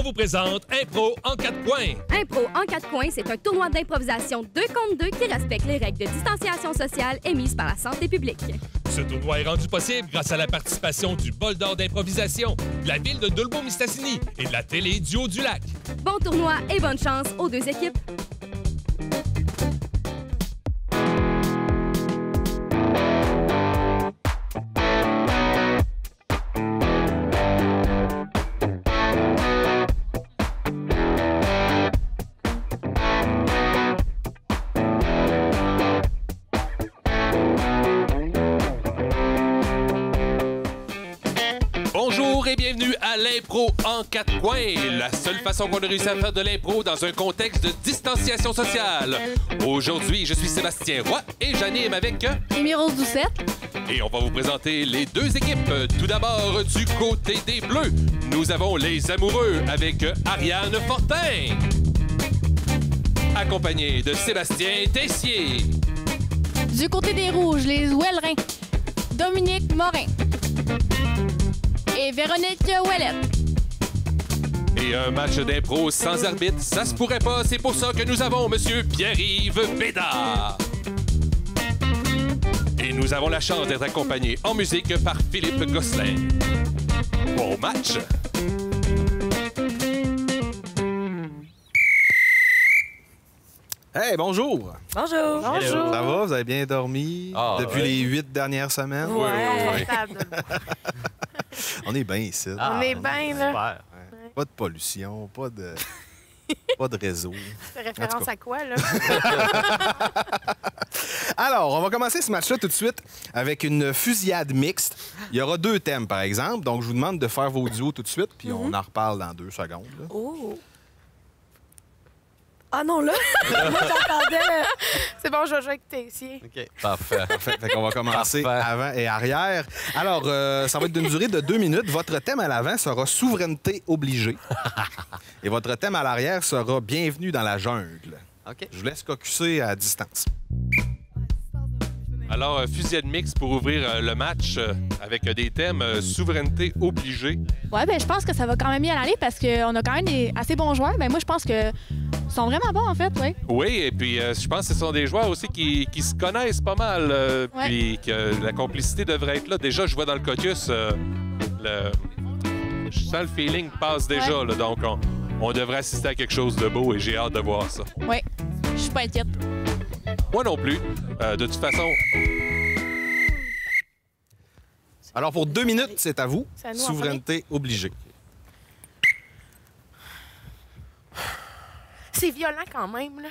vous présente Impro en 4 coins. Impro en 4 coins, c'est un tournoi d'improvisation 2 contre 2 qui respecte les règles de distanciation sociale émises par la santé publique. Ce tournoi est rendu possible grâce à la participation du Bol d'or d'improvisation, de la ville de Dolbeau-Mistassini et de la télé du Haut-du-Lac. Bon tournoi et bonne chance aux deux équipes. Bonjour et bienvenue à l'impro en 4 coins, la seule façon qu'on a réussi à faire de l'impro dans un contexte de distanciation sociale. Aujourd'hui, je suis Sébastien Roy et j'anime avec Émirose Doucette. Et on va vous présenter les deux équipes. Tout d'abord, du côté des Bleus, nous avons les amoureux avec Ariane Fortin, accompagné de Sébastien Tessier. Du côté des Rouges, les Ouellerins, Dominique Morin et Véronique Ouellette. Et un match d'impro sans arbitre, ça se pourrait pas. C'est pour ça que nous avons Monsieur Pierre-Yves Bédard. Et nous avons la chance d'être accompagnés en musique par Philippe Gosselin. Bon match! Hey, bonjour! Bonjour! Bonjour! Ça va? Vous avez bien dormi depuis les 8 dernières semaines? Ouais, oui. On est bien ici. On est bien, là. Ouais. Pas de pollution, pas de réseau. C'est référence à quoi, là? Alors, on va commencer ce match-là tout de suite avec une fusillade mixte. Il y aura 2 thèmes, par exemple. Donc, je vous demande de faire vos duos tout de suite, puis on en reparle dans 2 secondes. Là. Oh! Ah non, là! Moi, j'attendais. C'est bon, je vais jouer avec Tessier. OK. Parfait. Fait qu'on va commencer Parfait. avant et arrière. Alors, ça va être d'une durée de 2 minutes. Votre thème à l'avant sera souveraineté obligée. Et votre thème à l'arrière sera bienvenue dans la jungle. OK. Je vous laisse caucusser à distance. Alors, fusillade mixte pour ouvrir le match avec des thèmes souveraineté obligée. Ouais, ben je pense que ça va quand même bien aller parce qu'on a quand même des assez bons joueurs. Ben moi, je pense que sont vraiment bons, en fait, oui. Oui, et puis je pense que ce sont des joueurs aussi qui se connaissent pas mal, puis que la complicité devrait être là. Déjà, je vois dans le caucus, je sens le feeling passe déjà, là, donc on devrait assister à quelque chose de beau et j'ai hâte de voir ça. Oui, je suis pas inquiète. Moi non plus. De toute façon, Alors, pour 2 minutes, c'est à vous. C'est à nous en Souveraineté obligée. C'est violent quand même, là.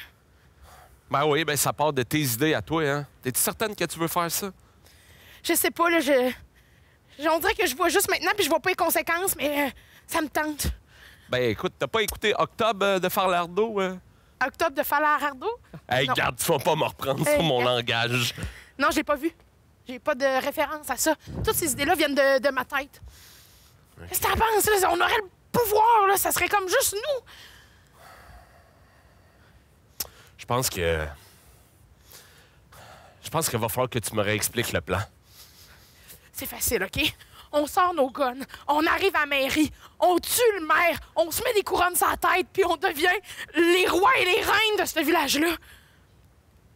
Ben oui, ben ça part de tes idées à toi, hein? T'es-tu certaine que tu veux faire ça? Je sais pas, là, on dirait que je vois juste maintenant, puis je vois pas les conséquences, mais ça me tente. Ben écoute, t'as pas écouté Octobre de Farlardo? Hein? Octobre de Falardo? Hey, Non. garde, tu vas pas me reprendre Hey, sur mon garde. langage. Non, j'ai pas vu. J'ai pas de référence à ça. Toutes ces idées-là viennent de ma tête. Qu'est-ce que t'en penses, là? On aurait le pouvoir, là. Ça serait comme juste nous. Je pense qu'il va falloir que tu me réexpliques le plan. C'est facile, OK? On sort nos guns, on arrive à la mairie, on tue le maire, on se met des couronnes sur la tête, puis on devient les rois et les reines de ce village-là.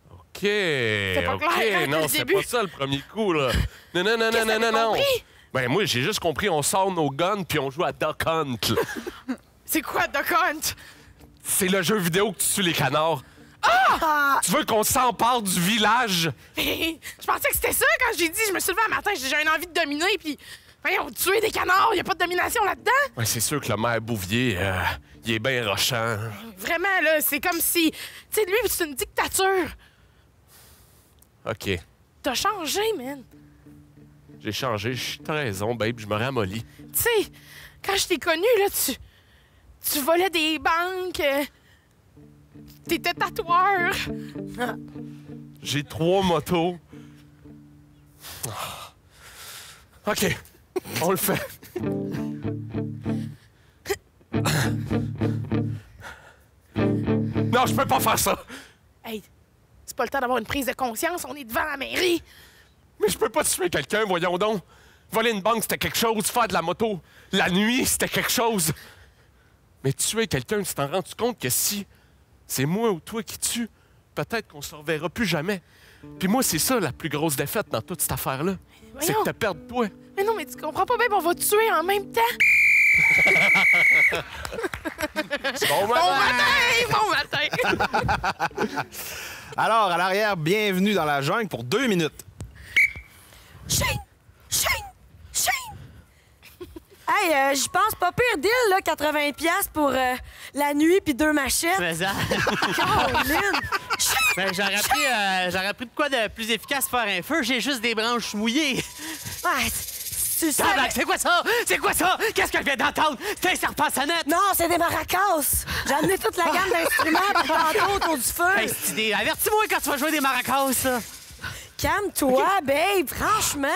OK, pas clair, hein, dès non, le c'est début. pas ça le premier coup, là. Non. Qu'est-ce que t'avais compris? Ben moi, j'ai juste compris, on sort nos guns puis on joue à Duck Hunt. là. C'est quoi, Duck Hunt? C'est le jeu vidéo que tu tues les canards. Ah! Tu veux qu'on s'empare du village? Je pensais que c'était ça quand j'ai dit, je me suis levée un matin, j'ai dit, j'ai une envie de dominer, puis on tuer des canards, y a pas de domination là-dedans. Ouais, c'est sûr que le maire Bouvier, il est bien rochant. Vraiment, là, c'est comme si, tu sais, lui, c'est une dictature. OK. T'as changé, man. J'ai changé, t'as raison, babe, je me ramollis. Tu sais, quand je t'ai connu, là, tu volais des banques, t'étais tatoueur. J'ai 3 motos. OK, on le fait. Non, je peux pas faire ça. Hey, c'est pas le temps d'avoir une prise de conscience, on est devant la mairie. Mais je peux pas tuer quelqu'un, voyons donc. Voler une banque, c'était quelque chose. Faire de la moto la nuit, c'était quelque chose. Mais tuer quelqu'un, tu t'en rends-tu compte que si c'est moi ou toi qui tue, peut-être qu'on se reverra plus jamais. Puis moi, c'est ça la plus grosse défaite dans toute cette affaire-là. C'est que t'as perdu toi. Mais non, mais tu comprends pas bien, on va te tuer en même temps. Bon Bon matin! Alors, à l'arrière, bienvenue dans la jungle pour 2 minutes. Shane! Hey, j'y pense pas pire deal, là, 80$ pour la nuit puis 2 machettes. Mais ça... Caroline! Ben, j'aurais pris de quoi de plus efficace pour faire un feu. J'ai juste des branches mouillées. Ouais, tu sais... Tabarnak, c'est quoi ça? C'est quoi ça? Qu'est-ce que je viens d'entendre? C'est un serpent sonnette! Non, c'est des maracas! J'ai amené toute la gamme d'instruments pour tantôt autour du feu. Hey, c'est idée. Avertis-moi quand tu vas jouer des maracas, ça. Calme-toi, babe, franchement!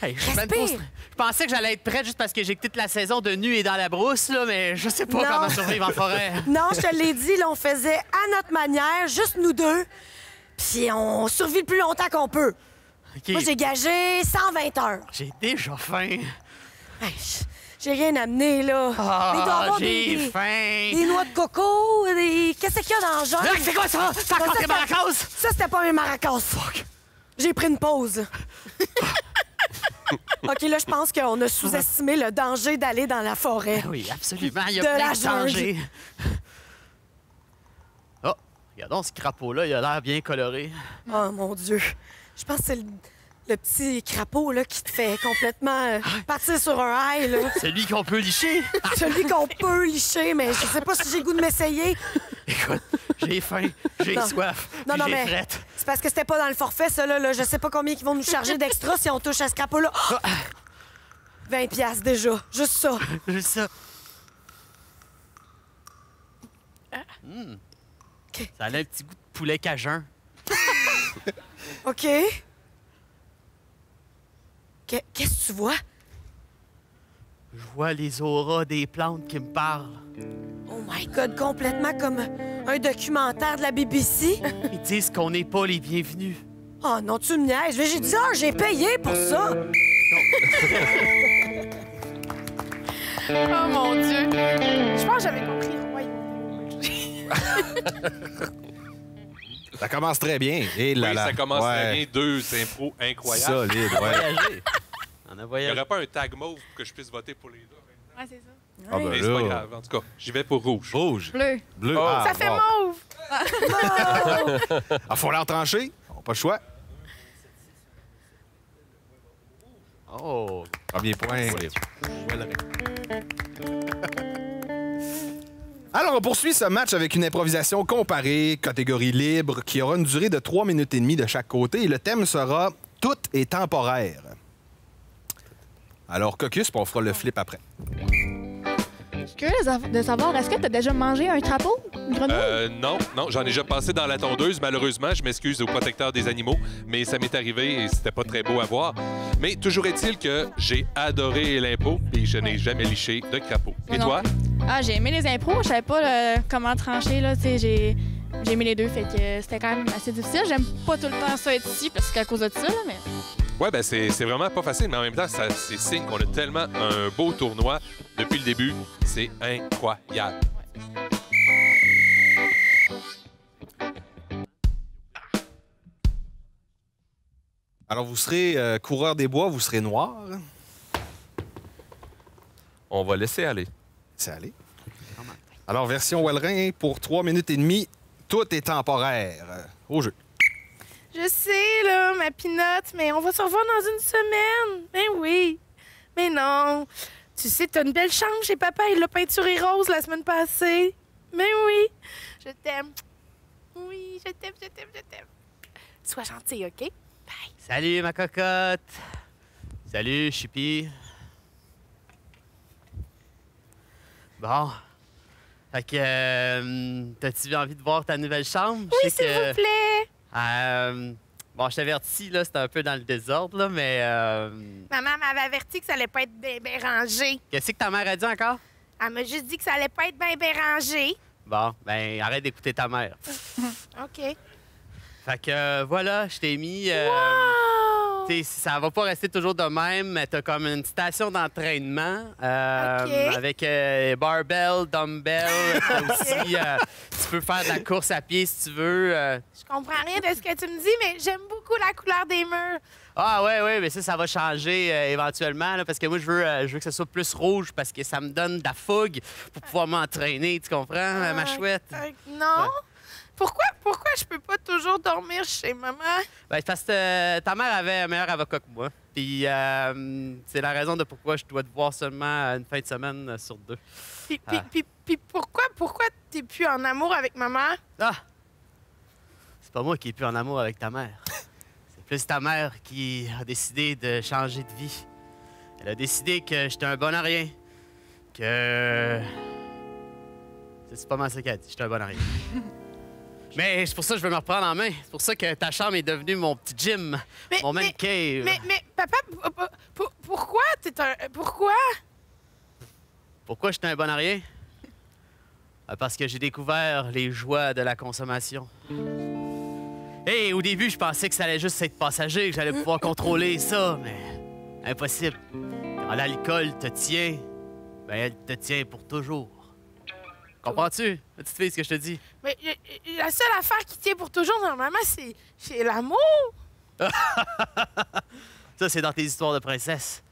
Hey, je pensais que j'allais être prête juste parce que j'ai écouté toute la saison de Nu et dans la brousse, là, mais je sais pas Non. comment survivre en forêt. Non, je te l'ai dit, là, on faisait à notre manière, juste nous deux. Puis on survit le plus longtemps qu'on peut. OK. Moi, j'ai gagé 120 heures. J'ai déjà faim. Hey, j'ai rien amené, là. Mais il doit y avoir j'ai des faim. noix de coco, des... Qu'est-ce qu'il y a dans le genre? Là, c'est quoi ça? C'est encore des maracas? Ça, c'était pas mes maracas. Fuck. J'ai pris une pause. OK, là, je pense qu'on a sous-estimé le danger d'aller dans la forêt. Oui, absolument. Il y a De plein la de dangers. Oh, regardons ce crapaud-là. Il a l'air bien coloré. Oh, mon Dieu. Je pense que c'est le petit crapaud, là, qui te fait complètement partir sur un high, là. Celui qu'on peut licher. Celui qu'on peut licher, mais je sais pas si j'ai le goût de m'essayer. Écoute, j'ai faim, j'ai Non. soif, Non, puis non, j'ai mais frette. c'est parce que c'était pas dans le forfait, ça, là. Je sais pas combien ils vont nous charger d'extra si on touche à ce crapaud-là. Oh! 20$ déjà. Juste ça. Juste ça. OK. Ça a un petit goût de poulet cajun. OK. Qu'est-ce que tu vois? Je vois les auras des plantes qui me parlent. Oh my God, complètement comme un documentaire de la BBC. Ils disent qu'on n'est pas les bienvenus. Oh non, tu me niaises. J'ai dit, j'ai payé pour ça. Oh mon Dieu! Je pense que j'avais compris. Ça commence très bien. Et là, Oui, là. ça commence Ouais. très bien. 2 impros incroyables. Solide, ouais. Voyager. On a Il n'y voyagé. aurait pas un tag mauve pour que je puisse voter pour les deux. Ouais, c'est ça. Ah, ben Mais c'est pas là. grave. En tout cas, j'y vais pour rouge. Rouge. Bleu. Bleu. Oh. Ah, Ça fait wow. mauve! Ah, faut leur trancher. On n'a pas le choix. Oh. Premier point. Alors, on poursuit ce match avec une improvisation comparée, catégorie libre, qui aura une durée de 3 minutes et demie de chaque côté. Et le thème sera « Tout est temporaire ». Alors, caucus, puis on fera le flip après. Je suis curieuse de savoir, est-ce que tu as déjà mangé un crapaud? Une grenouille? Non, j'en ai déjà passé dans la tondeuse, malheureusement. Je m'excuse aux protecteurs des animaux, mais ça m'est arrivé et c'était pas très beau à voir. Mais toujours est-il que j'ai adoré l'impôt et je n'ai jamais liché de crapaud. Et Non toi? plus. Ah, j'ai aimé les impros. Je savais pas comment trancher, là. Tu sais, j'ai aimé les deux, fait que c'était quand même assez difficile. J'aime pas tout le temps ça être ici parce qu'à cause de ça, là, mais... Ouais, ben c'est vraiment pas facile, mais en même temps, c'est signe qu'on a tellement un beau tournoi depuis le début. C'est incroyable. Alors, vous serez coureur des bois, vous serez noir. On va laisser aller. C'est allé. Alors, version Wellerin pour 3 minutes et demie. Tout est temporaire. Au jeu. Je sais, là, ma pinotte, mais on va se revoir dans une semaine. Ben oui. Mais non. Tu sais, t'as une belle chambre chez papa. Il l'a peinturée rose la semaine passée. Ben oui. Je t'aime. Oui, je t'aime, je t'aime, je t'aime. Sois gentil, OK? Bye. Salut, ma cocotte. Salut, Chippy. Bon. Fait que, t'as-tu envie de voir ta nouvelle chambre? Oui, s'il vous plaît. Bon, je t'avertis, là, c'est un peu dans le désordre, là, mais... Maman m'avait averti que ça allait pas être bien rangé. Qu'est-ce que ta mère a dit encore? Elle m'a juste dit que ça allait pas être bien rangé. Bon, ben, arrête d'écouter ta mère. OK. Fait que, voilà, je t'ai mis... Wow! ça va pas rester toujours de même, mais t'as comme une station d'entraînement avec barbell, dumbbell. T'as aussi, tu peux faire de la course à pied si tu veux. Je comprends rien de ce que tu me dis, mais j'aime beaucoup la couleur des murs. Ah ouais, mais ça va changer éventuellement, là, parce que moi, je veux que ça soit plus rouge parce que ça me donne de la fougue pour pouvoir m'entraîner, tu comprends, ma chouette? Non? Ouais. Pourquoi je peux pas toujours dormir chez maman? Ben, parce que ta mère avait un meilleur avocat que moi. Puis c'est la raison de pourquoi je dois te voir seulement une fin de semaine sur 2. Puis pourquoi t'es plus en amour avec maman? Ah! C'est pas moi qui est plus en amour avec ta mère. C'est plus ta mère qui a décidé de changer de vie. Elle a décidé que j'étais un bon à rien. Que... C'est pas mal ça qu'elle a dit, j'étais un bon à rien. Mais c'est pour ça que je veux me reprendre en main. C'est pour ça que ta chambre est devenue mon petit gym, mon man cave. Mais papa, pourquoi t'es un... Pourquoi? Pourquoi j'étais un bon à rien? Parce que j'ai découvert les joies de la consommation. Hey, au début, je pensais que ça allait juste être passager, que j'allais pouvoir contrôler ça, mais impossible. Quand l'alcool te tient, ben elle te tient pour toujours. Comprends-tu, petite fille, ce que je te dis? Mais la seule affaire qui tient pour toujours, normalement, c'est l'amour. Ça, c'est dans tes histoires de princesses.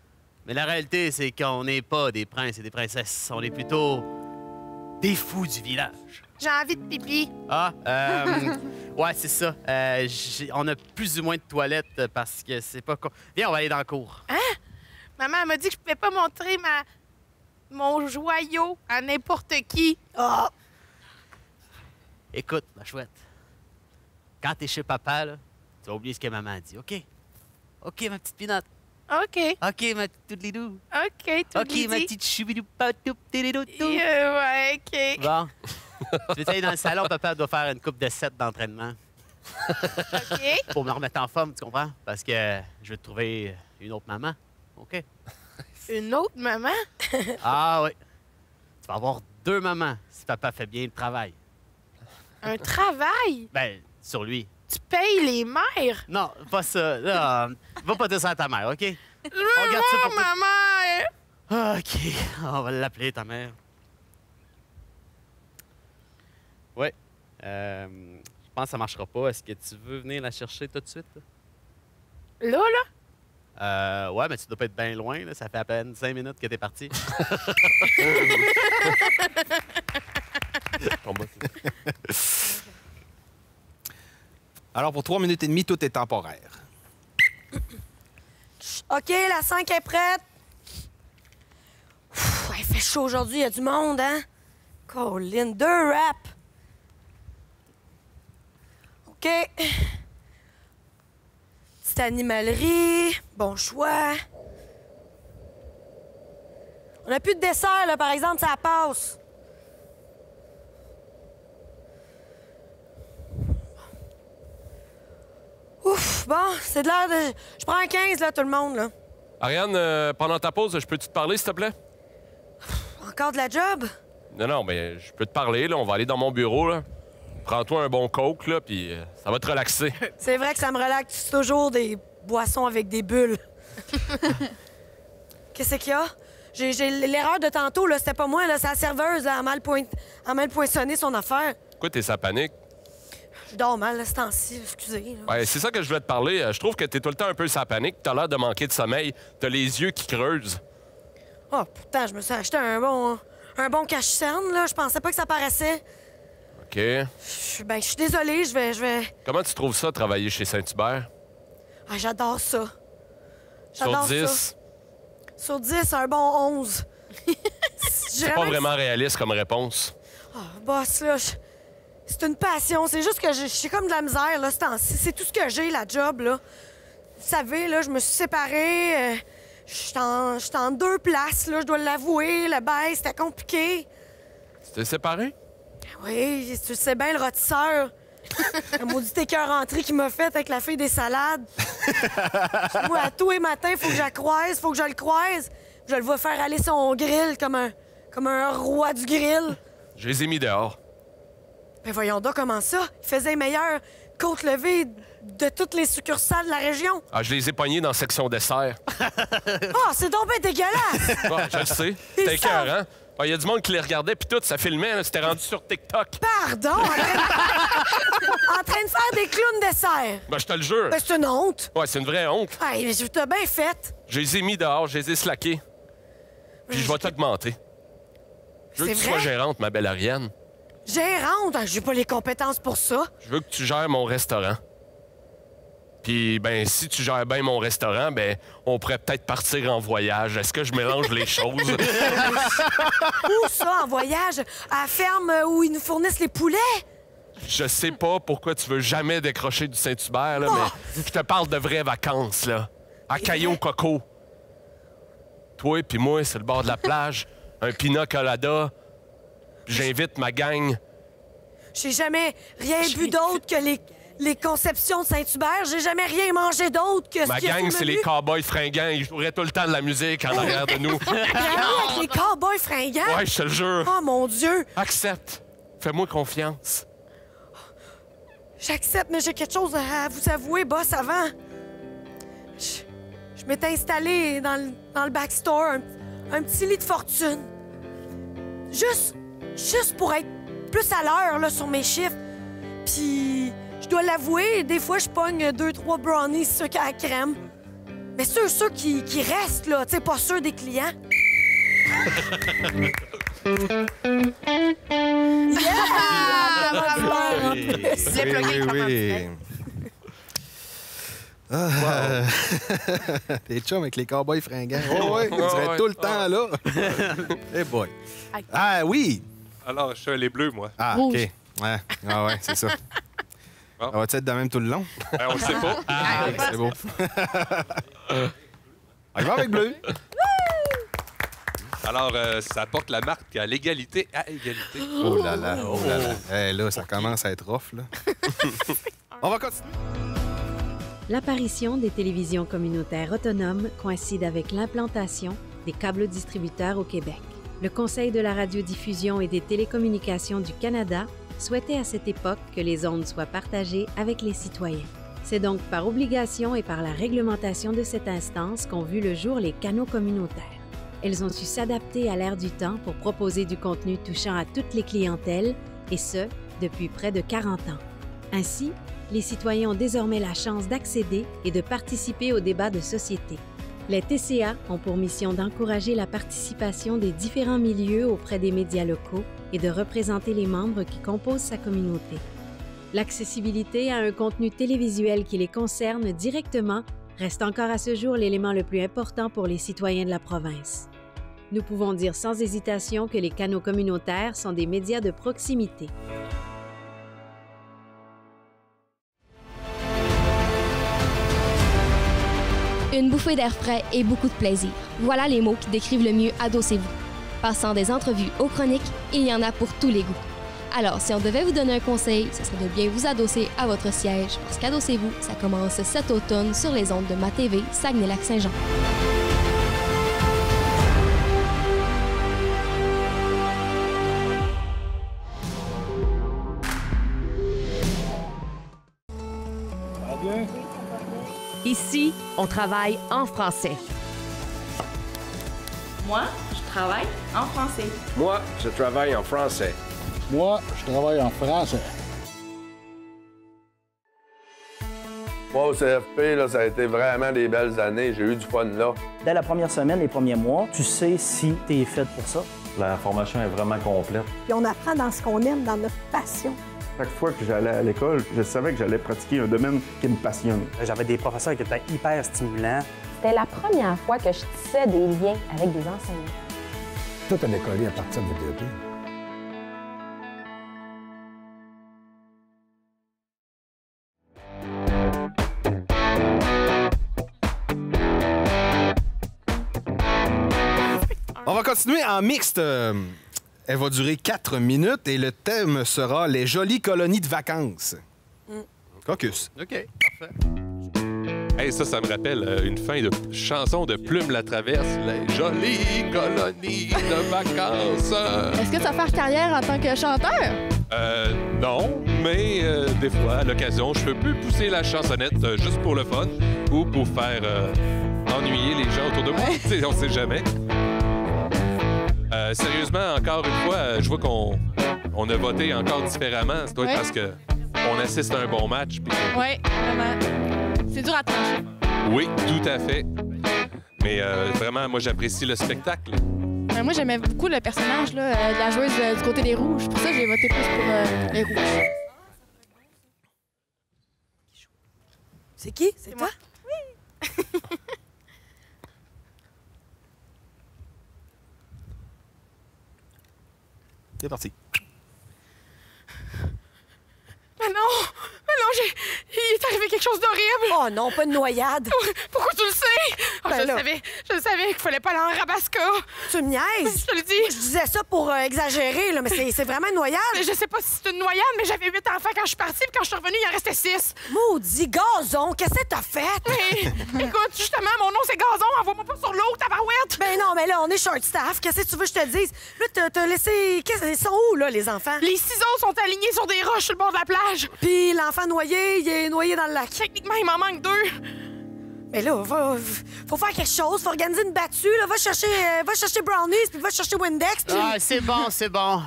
Mais la réalité, c'est qu'on n'est pas des princes et des princesses. On est plutôt des fous du village. J'ai envie de pipi. Ouais, c'est ça. On a plus ou moins de toilettes parce que c'est pas... Viens, on va aller dans le cour. Hein? Maman, elle m'a dit que je pouvais pas montrer mon joyau à n'importe qui. Ah! Écoute, ma chouette. Quand t'es chez papa, là, tu vas oublier ce que maman a dit, OK? OK, ma petite pinotte. OK. OK, ma petite toudlidou. OK, tout OK, ma petite choubidou ouais, OK. Bon. Tu veux aller dans le salon, papa doit faire une coupe de 7 d'entraînement. OK. Pour me remettre en forme, tu comprends? Parce que je veux te trouver une autre maman. OK? Une autre maman? Ah oui. Tu vas avoir 2 mamans si papa fait bien le travail. Un travail? Ben, sur lui. Tu payes les mères? Non, pas ça. Là, va pas dire ça à ta mère, OK? On regarde ça pour ma mère! OK. On va l'appeler, ta mère. Oui. Je pense que ça marchera pas. Est-ce que tu veux venir la chercher tout de suite? Là? Ouais, mais tu dois pas être bien loin. Là. Ça fait à peine 5 minutes que t'es parti. Alors, pour 3 minutes et demie, tout est temporaire. OK, la 5 est prête. Ouf, il fait chaud aujourd'hui, il y a du monde, hein? Colin, 2 wraps. OK. Petite animalerie. Bon choix. On n'a plus de dessert, là, par exemple, ça passe. Ouf, bon, c'est de l'heure de... Je prends un 15, là, tout le monde, là. Ariane, pendant ta pause, je peux-tu te parler, s'il te plaît? Encore de la job? Non, mais je peux te parler, là. On va aller dans mon bureau, là. Prends-toi un bon coke, là, puis ça va te relaxer. C'est vrai que ça me relaxe toujours des boissons avec des bulles. Qu'est-ce qu'il y a? J'ai l'erreur de tantôt, là, c'était pas moi, là, c'est la serveuse, là, elle a mal poinçonné son affaire. Pourquoi t'es sa panique? Je dors mal, là, ce temps-ci, excusez. Là. Ouais, c'est ça que je voulais te parler. Je trouve que t'es tout le temps un peu sa panique. T'as l'air de manquer de sommeil. T'as les yeux qui creusent. Oh, pourtant, je me suis acheté un bon cache-cerne, là. Je pensais pas que ça paraissait. OK. Je suis désolée, je vais... Comment tu trouves ça, travailler chez Saint-Hubert? Ah, j'adore ça. Sur J'adore 10? ça. Sur 10, un bon 11. C'est pas vraiment réaliste comme réponse. Oh, boss, là, c'est une passion. C'est juste que j'ai comme de la misère, là, ce temps-ci. C'est tout ce que j'ai, la job, là. Vous savez, là, je me suis séparée. Je suis en 2 places, là, je dois l'avouer. Le bail, c'était compliqué. Tu t'es séparé? Oui, tu sais bien, le rôtisseur. La maudite écœurenterie qu'il m'a faite avec la fille des salades. Moi, à tous les matins, il faut que je la croise, faut que je le croise. Je le vois faire aller son grill comme un roi du grill. Je les ai mis dehors. Ben voyons donc comment ça. Il faisait meilleur côte levée de toutes les succursales de la région. Ah, je les ai pognés dans la section dessert. Ah, c'est donc bien dégueulasse! Ah, je le sais. Ils C'était savent. écœurant. Il y a du monde qui les regardait, puis tout, ça filmait. C'était rendu sur TikTok. Pardon! En train de faire des clowns dessert. Ben, je te le jure. Ben, c'est une honte. Ouais, c'est une vraie honte. Hey, mais t'as bien fait. Je les ai mis dehors, je les ai slackés. Puis je vais t'augmenter. Je veux que C'est tu sois vrai? gérante, ma belle Ariane. Gérante? J'ai pas les compétences pour ça. Je veux que tu gères mon restaurant. Puis, ben, si tu gères bien mon restaurant, ben, on pourrait peut-être partir en voyage. Est-ce que je mélange les choses? Où ça, en voyage? À la ferme où ils nous fournissent les poulets? Je sais pas pourquoi tu veux jamais décrocher du Saint-Hubert, là, mais je te parle de vraies vacances, là. À Cayo Coco. Toi puis moi, c'est le bord de la plage, un pina colada. Puis j'invite ma gang. J'ai jamais rien bu d'autre que les conceptions de Saint-Hubert. J'ai jamais rien mangé d'autre que Ma ce qu'il y a gang, sur c'est le les menu. cowboys fringants. Ils joueraient tout le temps de la musique en arrière de nous. Avec les cowboys fringants? Ouais, je te le jure. Oh, mon Dieu! Accepte. Fais-moi confiance. J'accepte, mais j'ai quelque chose à vous avouer, boss, avant. Je m'étais installé dans le backstore, un petit lit de fortune. Juste pour être plus à l'heure là, sur mes chiffres. Puis, je dois l'avouer, des fois, je pogne 2-3 brownies sucre à la crème. Mais ceux qui restent, là, tu sais, pas ceux des clients. Oui. Ah, T'es chum avec les cowboys fringants. Oh, oui, tu serais ouais. tout le temps là. Eh boy. Ah oui. Alors, je suis les bleus, moi. Ah, Rouge. OK. Ouais, ah ouais, c'est ça. Bon. Ça va-tu être de même tout le long? Ben, on le sait pas. C'est beau. On va avec bleu. Alors, ça porte la marque à l'égalité à égalité. Oh là là, oh là là. Là, ça commence à être rough, là. On va continuer. L'apparition des télévisions communautaires autonomes coïncide avec l'implantation des câbles distributeurs au Québec. Le Conseil de la radiodiffusion et des télécommunications du Canada souhaitait à cette époque que les ondes soient partagées avec les citoyens. C'est donc par obligation et par la réglementation de cette instance qu'ont vu le jour les canaux communautaires. Elles ont su s'adapter à l'ère du temps pour proposer du contenu touchant à toutes les clientèles, et ce, depuis près de 40 ans. Ainsi, les citoyens ont désormais la chance d'accéder et de participer aux débats de société. Les TCA ont pour mission d'encourager la participation des différents milieux auprès des médias locaux et de représenter les membres qui composent sa communauté. L'accessibilité à un contenu télévisuel qui les concerne directement reste encore à ce jour l'élément le plus important pour les citoyens de la province. Nous pouvons dire sans hésitation que les canaux communautaires sont des médias de proximité. Une bouffée d'air frais et beaucoup de plaisir. Voilà les mots qui décrivent le mieux Adossez-vous. Passant des entrevues aux chroniques, il y en a pour tous les goûts. Alors, si on devait vous donner un conseil, ce serait de bien vous adosser à votre siège, parce qu'Adossez-vous, ça commence cet automne sur les ondes de MaTV Saguenay-Lac-Saint-Jean. Ici, on travaille en français. Moi, je travaille en français. Moi, je travaille en français. Moi, je travaille en français. Moi, au CFP, là, ça a été vraiment des belles années. J'ai eu du fun là. Dès la première semaine, les premiers mois, tu sais si tu es fait pour ça. La formation est vraiment complète. Puis on apprend dans ce qu'on aime, dans notre passion. Chaque fois que j'allais à l'école, je savais que j'allais pratiquer un domaine qui me passionne. J'avais des professeurs qui étaient hyper stimulants. C'était la première fois que je tissais des liens avec des enseignants. Tout un écolier à partir du DEP. On va continuer en mixte. Elle va durer 4 minutes et le thème sera les jolies colonies de vacances. Caucus. OK, parfait. Hey, ça me rappelle une fin de chanson de Plume la Traverse, les jolies colonies de vacances. Est-ce que tu vas faire carrière en tant que chanteur? Non, mais des fois, à l'occasion, je peux pousser la chansonnette juste pour le fun ou pour faire ennuyer les gens autour de moi. Tu sais, on sait jamais. Sérieusement, encore une fois, je vois qu'on a voté encore différemment. Ça doit être parce que on assiste à un bon match. Oui, vraiment. C'est dur à trancher. Oui, tout à fait. Mais vraiment, moi, j'apprécie le spectacle. Moi, j'aimais beaucoup le personnage là, de la joueuse du côté des rouges. Pour ça, j'ai voté plus pour les rouges. C'est qui? C'est toi? Oui. C'est parti. Mais non! Il est arrivé quelque chose d'horrible! Oh non, pas de noyade! Pourquoi tu le sais? Oh, Ben je le savais qu'il fallait pas aller en Rabasca! Tu me niaises? Je te le dis! Je disais ça pour exagérer, là, mais c'est vraiment une noyade! Mais je sais pas si c'est une noyade, mais j'avais 8 enfants quand je suis partie, puis quand je suis revenue, il en restait 6! Maudit gazon! Qu'est-ce que t'as fait? Hey, écoute, justement, mon nom c'est Gazon, envoie-moi pas sur l'eau, tabarouette! Ben non, mais là, on est short staff. Qu'est-ce que tu veux que je te dise? Là, t'as laissé... Ils sont où, là, les enfants? Les ciseaux sont alignés sur des roches sur le bord de la plage! Puis l'enfant noyé, il est noyé dans le lac. Techniquement, il m'en manque 2! Mais là, faut faire quelque chose, faut organiser une battue, là. Va chercher Brownies, puis va chercher Windex. Puis... Ah, c'est bon.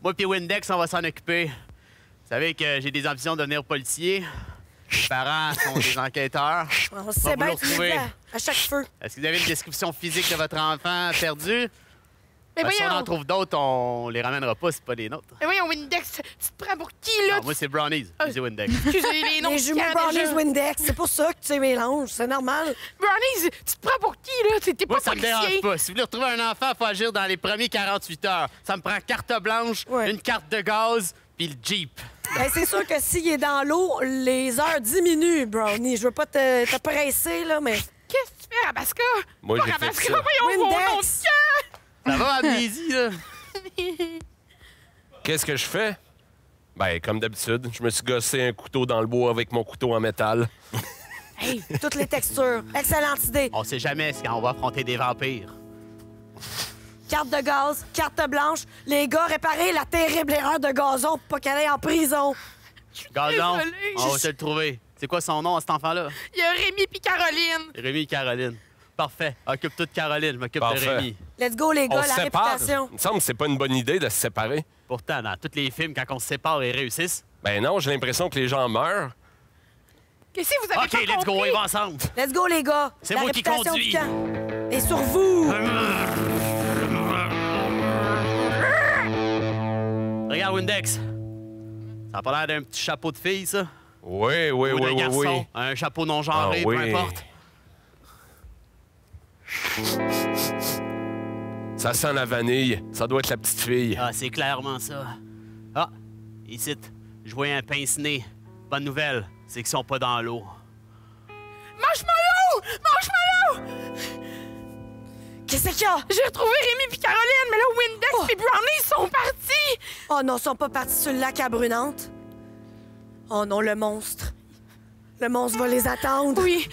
Moi puis Windex, on va s'en occuper. Vous savez que j'ai des ambitions de devenir policier. Mes parents sont des enquêteurs. On sait bien que tu à chaque feu. Est-ce que vous avez une description physique de votre enfant perdu? Mais si voyons. on en trouve d'autres, on les ramènera pas, c'est pas des nôtres. Mais voyons, Windex, tu te prends pour qui, là? Non, moi, c'est Brownies. Je dis Windex. Excusez les noms. Les jumeaux Brownies Windex, c'est pour ça que tu les mélanges, c'est normal. Brownies, tu te prends pour qui, là? T'es pas Moi, ça me policier. dérange pas. Si vous voulez retrouver un enfant, il faut agir dans les premiers 48 heures. Ça me prend carte blanche, une carte de gaz, puis le Jeep. Ben, c'est sûr que s'il est dans l'eau, les heures diminuent, Brownie. Je veux pas te presser, là, mais... Qu'est-ce que tu fais, Rabasca? Moi, Pas j'ai fait Rabasca, ça. voyons, mon nom de Windex. Ça va, Amnésie, là? Qu'est-ce que je fais? Ben, comme d'habitude, je me suis gossé un couteau dans le bois avec mon couteau en métal. Hey, toutes les textures. Excellente idée. On sait jamais quand on va affronter des vampires. Carte de gaz, carte blanche. Les gars, réparez la terrible erreur de Gazon pour pas qu'elle aille en prison. Gazon, désolée. on va te le trouver. C'est quoi son nom à cet enfant-là? Il y a Rémi puis Caroline. Rémi et Caroline. Parfait. Occupe-toi de Caroline, je m'occupe de Parfait. Rémi. Let's go, les gars, On la se sépare. réputation. Il me semble que c'est pas une bonne idée de se séparer. Pourtant, dans tous les films, quand on se sépare, ils réussissent. Ben non, j'ai l'impression que les gens meurent. Qu'est-ce que vous avez OK, pas let's go, compris? on va ensemble. Let's go, les gars. C'est la moi qui réputation conduis. du camp. Et sur vous. Regarde, Windex. Ça a pas l'air d'un petit chapeau de fille, ça? Oui, oui, Ou oui, d'un oui, garçon? oui. Un chapeau non genré, Ah, peu oui. importe. Ça sent la vanille. Ça doit être la petite fille. Ah, c'est clairement ça. Ah, ici, je vois un pince-nez. Bonne nouvelle, c'est qu'ils sont pas dans l'eau. Marshmallow! Marshmallow! Qu'est-ce qu'il y a? J'ai retrouvé Rémi puis Caroline, mais là, Windex et Brownie sont partis! Oh non, ils sont pas partis sur le lac à Brunante. Oh non, le monstre. Le monstre va les attendre. Oui,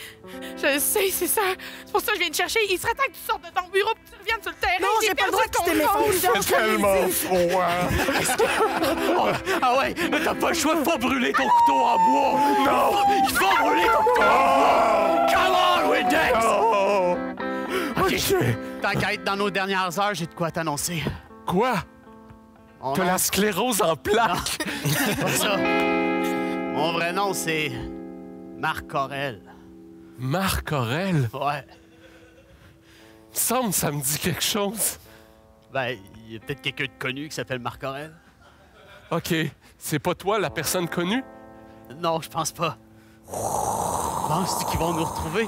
je le sais, c'est ça. C'est pour ça que je viens te chercher. Il serait temps que tu sortes de ton bureau et que tu reviennes sur le terrain. Non, j'ai pas le droit de quitter mes contrôle. fonctions. C'est tellement froid. Oh, ah ouais, mais t'as pas le choix de pas brûler ton couteau en bois. Non, il faut brûler ton couteau en bois. Come on, Windex! OK, tant qu'à être dans nos dernières heures, j'ai de quoi t'annoncer. Quoi? T'as la sclérose en plaques. C'est pas ça. Mon vrai nom, c'est Marc Aurel. Marc Aurel? Ouais. Il me semble que ça me dit quelque chose. Ben, il y a peut-être quelqu'un de connu qui s'appelle Marc Aurel. OK. C'est pas toi, la personne connue? Non, je pense pas. Penses-tu qu'ils vont nous retrouver?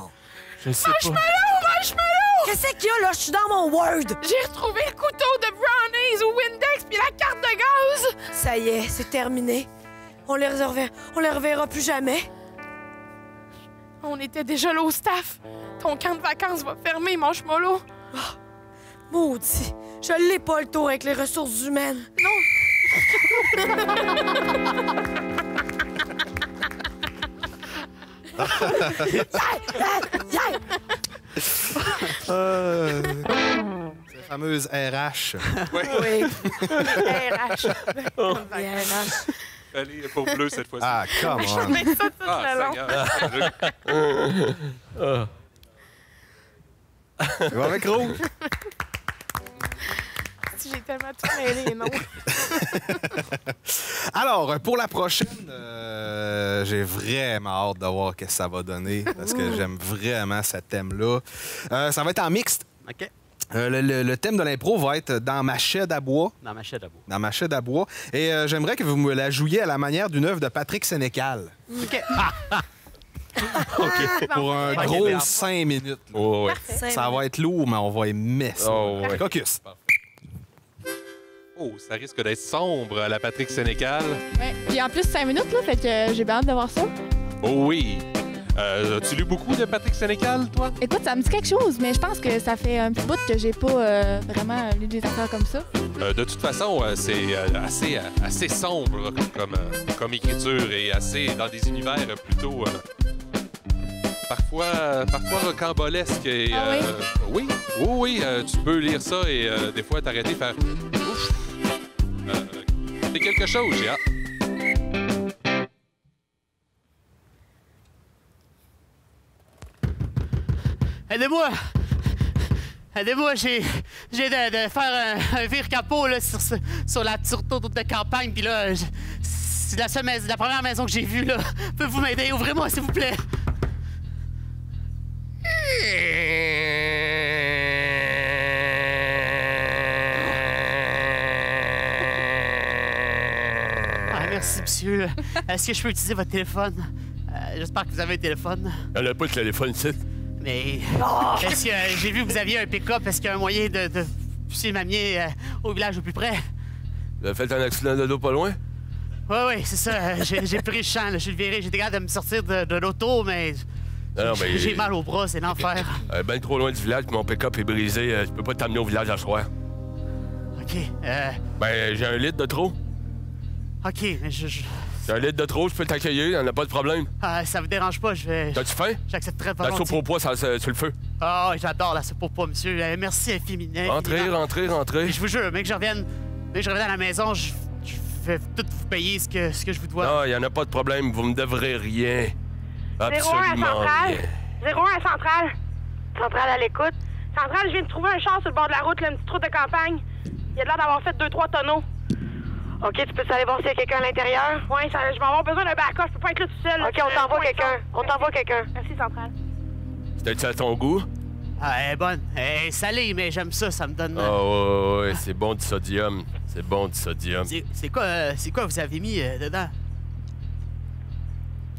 Je sais pas. Marshmallow! Qu'est-ce qu'il y a, là? Je suis dans mon Word. J'ai retrouvé le couteau de Brownies ou Windex puis la carte de gaz! Ça y est, c'est terminé. On les reverra plus jamais. On était déjà là au staff. Ton camp de vacances va fermer, Marshmallow. Oh, maudit. Je l'ai pas le tour avec les ressources humaines. Non. fameuse RH. Oui. RH. RH. Allez, pour bleu cette fois-ci. Ah, come Je on. mets ça tout le long. Tu vas avec rouge? J'ai tellement tout mêlé, non? Alors, pour la prochaine, j'ai vraiment hâte de voir ce que ça va donner parce que j'aime vraiment ce thème-là. Ça va être en mixte. OK. Le thème de l'impro va être dans ma chaîne à bois. Dans ma chaîne à bois. Dans ma chaîne à bois. Et j'aimerais que vous me la jouiez à la manière d'une œuvre de Patrick Sénécal. OK. OK. Pour un gros 5 minutes. Oh, ouais. Ça va être lourd, mais on va aimer ça. Oh, ouais. Caucus. Oh, ça risque d'être sombre à la Patrick Sénécal. Ouais. Puis en plus, 5 minutes, là, fait que j'ai bien hâte de voir ça. Oh oui. As-tu lu beaucoup de Patrick Sénécal, toi? Écoute, ça me dit quelque chose, mais je pense que ça fait un petit bout que j'ai pas vraiment lu des affaires comme ça. De toute façon, c'est assez sombre comme écriture et assez dans des univers plutôt parfois rocambolesques. Et, oui, tu peux lire ça et des fois t'arrêter et faire ouf. C'est quelque chose, j'ai hâte. Aidez-moi! Aidez-moi, j'ai de faire un vire capot là, sur la tour de campagne, puis là, c'est la première maison que j'ai vue, là. Pouvez-vous m'aider? Ouvrez-moi, s'il vous plaît! Ah, merci, monsieur. Est-ce que je peux utiliser votre téléphone? J'espère que vous avez un téléphone. Elle n'a pas de téléphone ici. Mais est-ce que j'ai vu que vous aviez un pick-up? Est-ce qu'il y a un moyen de pousser m'amener au village au plus près? Vous avez fait un accident de l'eau pas loin? Oui, c'est ça. J'ai pris le champ. Là. Je suis viré. J'étais capable de me sortir de l'auto, mais... Non, mais... J'ai mal au bras. C'est l'enfer. Ben trop loin du village, mon pick-up est brisé. Je peux pas t'amener au village à soir. OK. Ben, j'ai un litre de trop. OK, mais je... J'ai un litre de trop, je peux t'accueillir, y'en a pas de problème. Ça vous dérange pas, je vais... T'as-tu faim? J'accepterai pas. La soupe au pois, c'est sur le feu. Ah, j'adore la soupe au pois, monsieur. Merci infiniment. Rentrez. Je vous jure, mais que je revienne à la maison, je vais tout vous payer ce que je vous dois. Non, y'en a pas de problème, vous me devrez rien. Absolument 01 à rien. 01 à Centrale. Centrale à l'écoute. Centrale, je viens de trouver un char sur le bord de la route, là, une petite route de campagne. Il a l'air d'avoir fait 2-3 tonneaux. OK, tu peux aller voir s'il y a quelqu'un à l'intérieur? Oui, je vais avoir besoin d'un backup. Je peux pas être là tout seul. OK, on t'envoie quelqu'un. Merci, Centrale. C'était-tu à ton goût? Ah, elle est bonne. Elle est salée, mais j'aime ça, ça me donne... Oh, ouais, c'est bon du sodium. C'est bon du sodium. C'est quoi vous avez mis dedans?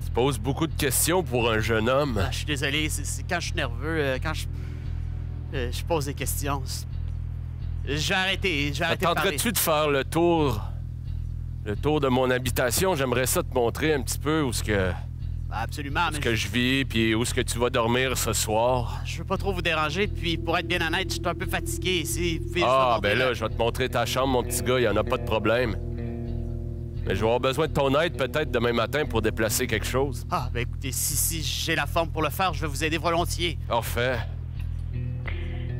Tu poses beaucoup de questions pour un jeune homme. Ah, je suis désolé, c'est quand je suis nerveux, quand je pose des questions. Je vais arrêter de parler. Tenterais-tu de faire le tour de mon habitation? J'aimerais ça te montrer un petit peu où ce que... Absolument, mais... que je vis, puis où est-ce que tu vas dormir ce soir. Je veux pas trop vous déranger, puis pour être bien honnête, je suis un peu fatigué ici. Ben là, je vais te montrer ta chambre, mon petit gars, y en a pas de problème. Mais je vais avoir besoin de ton aide peut-être demain matin pour déplacer quelque chose. Ah, ben écoutez, si j'ai la forme pour le faire, je vais vous aider volontiers. Parfait.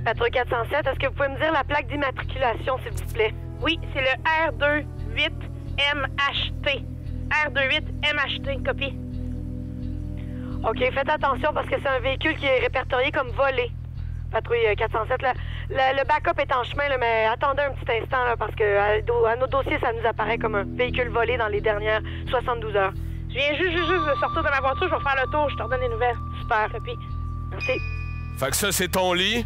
Patrouille 407, est-ce que vous pouvez me dire la plaque d'immatriculation, s'il vous plaît? Oui, c'est le R28MHT. R28MHT, copie. OK, faites attention parce que c'est un véhicule qui est répertorié comme volé. Patrouille 407, le backup est en chemin, là, mais attendez un petit instant là, parce que à nos dossiers, ça nous apparaît comme un véhicule volé dans les dernières 72 heures. Je viens juste de sortir de ma voiture, je vais faire le tour, je te redonne des nouvelles. Super, copie. Merci. Fait que ça, c'est ton lit?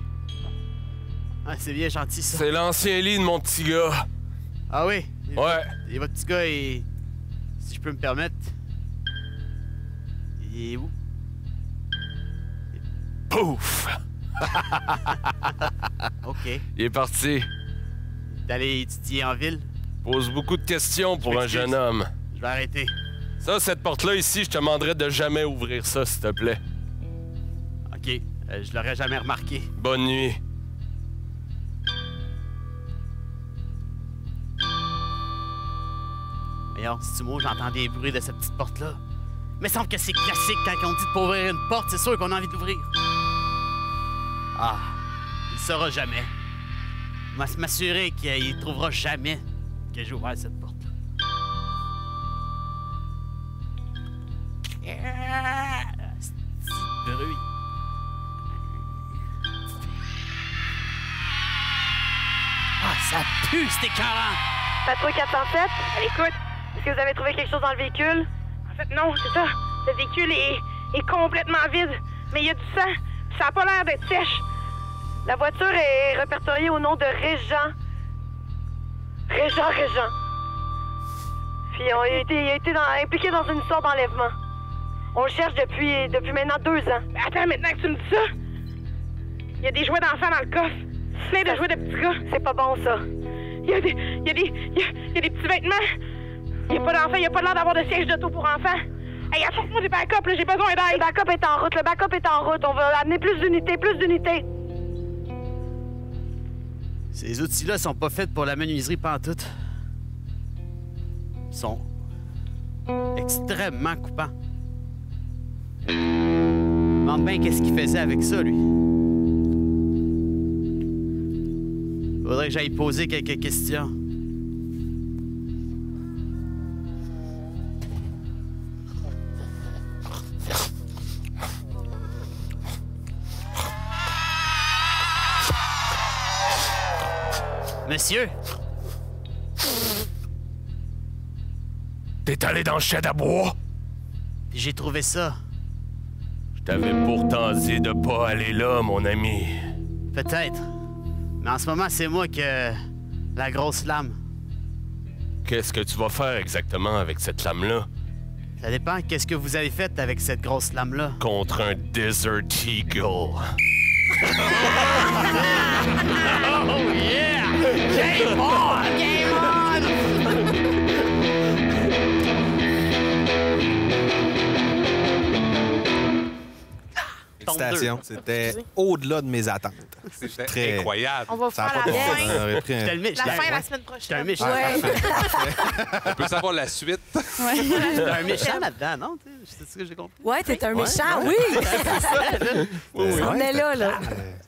Ah, c'est bien gentil, ça. C'est l'ancien lit de mon petit gars. Ah oui? Ouais. Et votre petit gars, si je peux me permettre, il est où? Pouf! OK. Il est parti. D'aller étudier en ville? Pose beaucoup de questions pour un jeune homme. Je vais arrêter. Ça, cette porte-là ici, je te demanderais de jamais ouvrir ça, s'il te plaît. OK. Je l'aurais jamais remarqué. Bonne nuit. Voyons, si moi, j'entends des bruits de cette petite porte-là. Mais il semble que c'est classique quand on dit de pas ouvrir une porte, c'est sûr qu'on a envie d'ouvrir. Ah, il saura jamais. m'assurer qu'il ne trouvera jamais que j'ai ouvert cette porte. C'est bruit. Ah, ça pue, c'est écœurant! Patrouille 407, à l'écoute. Est-ce que vous avez trouvé quelque chose dans le véhicule? En fait, non, c'est ça. Le véhicule est complètement vide, mais il y a du sang. Ça n'a pas l'air d'être sèche. La voiture est répertoriée au nom de Régent. Régent. Puis il a été impliqué dans une histoire d'enlèvement. On le cherche depuis maintenant 2 ans. Mais attends, maintenant que tu me dis ça, il y a des jouets d'enfants dans le coffre. Plein de jouets de petits gars. C'est pas bon, ça. Il y a des petits vêtements. Il n'y a pas d'enfants, il n'y a pas l'air d'avoir de siège d'auto pour enfants. Hey, apporte-moi des backups, là, j'ai besoin d'aide. Le backup est en route, On va amener plus d'unités. Ces outils-là sont pas faits pour la menuiserie pantoute. Ils sont extrêmement coupants. Je me demande bien qu'est-ce qu'il faisait avec ça, lui. Faudrait que j'aille poser quelques questions. Monsieur? T'es allé dans le shed à bois? Puis j'ai trouvé ça. Je t'avais pourtant dit de pas aller là, mon ami. Peut-être. Mais en ce moment, c'est moi que la grosse lame. Qu'est-ce que tu vas faire exactement avec cette lame-là? Ça dépend qu'est-ce que vous avez fait avec cette grosse lame-là. Contre un Desert Eagle. Oh yeah! Game on! Game on! Félicitations. C'était au-delà de mes attentes. C'était incroyable. On va Ça a faire pas la de fin. fin. La fin la semaine prochaine. J'étais un méchant. On peut savoir la suite. J'étais un méchant là-dedans, non? C'est ce que j'ai compris. Ouais, t'es un méchant, oui! On est là.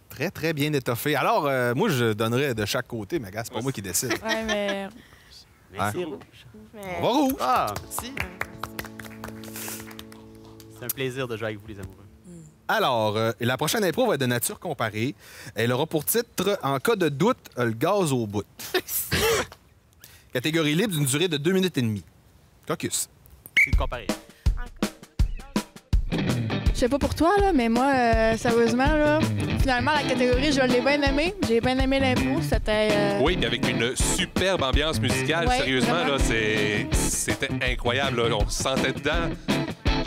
Très, très bien étoffé. Alors, moi, je donnerais de chaque côté, mais gars, c'est pas moi qui décide. Ouais, mais. Merci, rouge. On va rouge. Ah, merci. C'est un plaisir de jouer avec vous, les amoureux. Alors, la prochaine impro va être de nature comparée. Elle aura pour titre « En cas de doute, le gaz au bout ». Catégorie libre d'une durée de 2 minutes et demie. Caucus. C'est comparé. Je sais pas pour toi, là, mais moi, sérieusement, là, finalement, la catégorie, je l'ai bien aimée. J'ai bien aimé l'impro. C'était. Oui, puis avec une superbe ambiance musicale. Ouais, Sérieusement, vraiment. là, c'était incroyable. Là. On se sentait dedans.